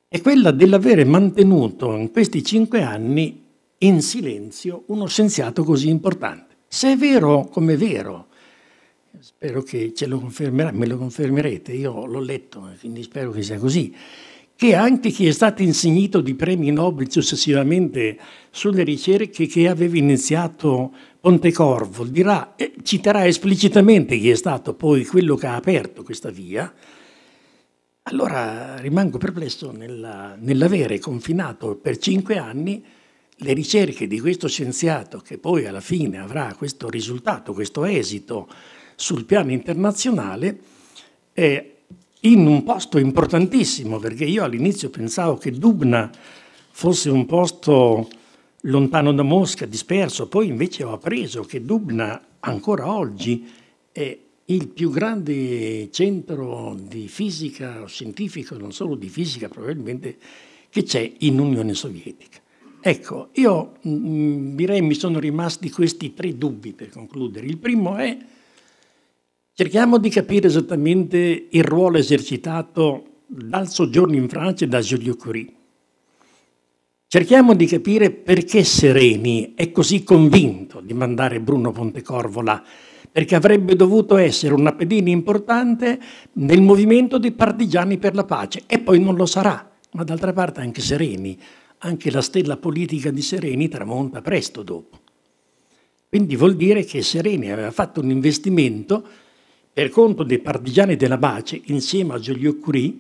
è quella dell'avere mantenuto in questi 5 anni in silenzio uno scienziato così importante. Se è vero come è vero spero che ce lo confermerà, me lo confermerete, io l'ho letto, quindi spero che sia così, che anche chi è stato insignito di premi Nobel successivamente sulle ricerche che aveva iniziato Pontecorvo citerà esplicitamente chi è stato poi quello che ha aperto questa via. Allora rimango perplesso nell'avere confinato per 5 anni le ricerche di questo scienziato che poi alla fine avrà questo risultato, questo esito sul piano internazionale, in un posto importantissimo, perché io all'inizio pensavo che Dubna fosse un posto lontano da Mosca, disperso, poi invece ho appreso che Dubna ancora oggi è il più grande centro di fisica scientifico, non solo di fisica probabilmente, che c'è in Unione Sovietica. Ecco, io direi mi sono rimasti questi 3 dubbi per concludere. Il primo è: cerchiamo di capire esattamente il ruolo esercitato dal soggiorno in Francia e da Joliot-Curie. Cerchiamo di capire perché Sereni è così convinto di mandare Bruno Pontecorvo là, perché avrebbe dovuto essere una pedina importante nel movimento dei partigiani per la pace, e poi non lo sarà. Ma d'altra parte anche Sereni, anche la stella politica di Sereni tramonta presto dopo. Quindi vuol dire che Sereni aveva fatto un investimento per conto dei partigiani della pace insieme a Joliot-Curie,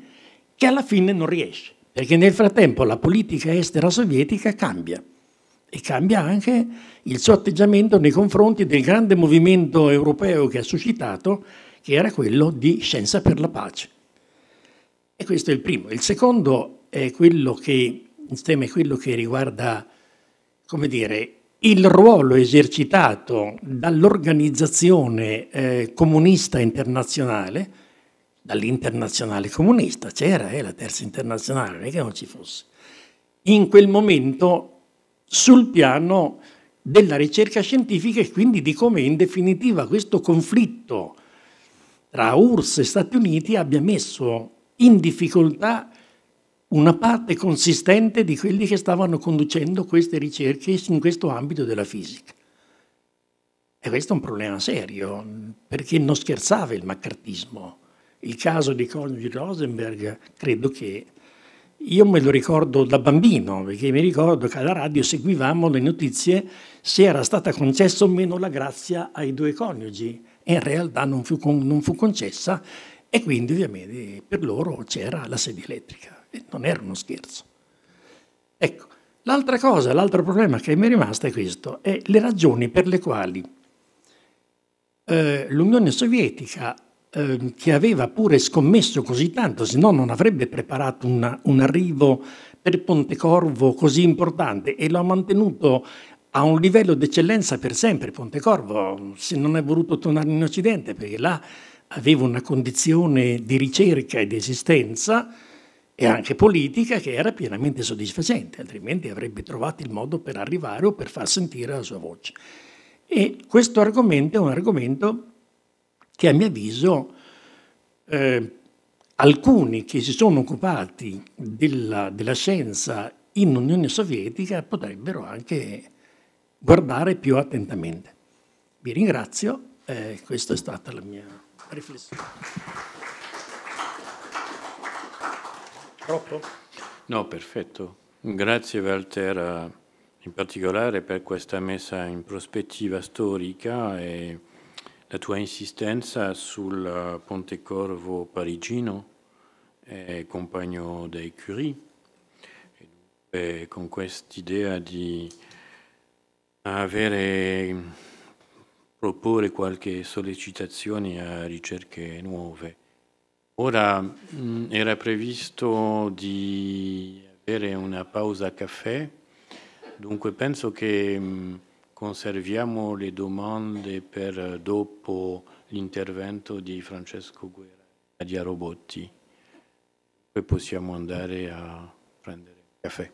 che alla fine non riesce, perché nel frattempo la politica estera sovietica cambia, e cambia anche il suo atteggiamento nei confronti del grande movimento europeo che ha suscitato, che era quello di scienza per la pace. E questo è il primo. Il secondo è quello che, insieme a quello che riguarda, come dire, il ruolo esercitato dall'organizzazione comunista internazionale, dall'internazionale comunista, c'era la terza internazionale, non è che non ci fosse, in quel momento sul piano della ricerca scientifica, e quindi di come in definitiva questo conflitto tra URSS e Stati Uniti abbia messo in difficoltà una parte consistente di quelli che stavano conducendo queste ricerche in questo ambito della fisica. E questo è un problema serio, perché non scherzava il maccartismo. Il caso di Konrad Rosenberg, credo che io me lo ricordo da bambino, perché mi ricordo che alla radio seguivamo le notizie se era stata concessa o meno la grazia ai 2 coniugi, e in realtà non fu concessa, e quindi ovviamente per loro c'era la sedia elettrica. Non era uno scherzo. Ecco, l'altra cosa, l'altro problema che mi è rimasto è questo, è le ragioni per le quali l'Unione Sovietica, che aveva pure scommesso così tanto, se no non avrebbe preparato un arrivo per Pontecorvo così importante, e lo ha mantenuto a un livello d'eccellenza per sempre. Pontecorvo, se non è voluto tornare in Occidente, perché là aveva una condizione di ricerca e di esistenza e anche politica che era pienamente soddisfacente, altrimenti avrebbe trovato il modo per arrivare o per far sentire la sua voce. E questo argomento è un argomento che a mio avviso alcuni che si sono occupati della scienza in Unione Sovietica potrebbero anche guardare più attentamente. Vi ringrazio, questa è stata la mia riflessione. Troppo? No, perfetto. Grazie Walter, in particolare per questa messa in prospettiva storica e la tua insistenza sul Pontecorvo parigino, compagno dei Curie, e con quest'idea di proporre qualche sollecitazione a ricerche nuove. Ora era previsto di avere una pausa caffè, dunque penso che conserviamo le domande per dopo l'intervento di Francesco Guerra e Nadia Robotti. Poi possiamo andare a prendere caffè.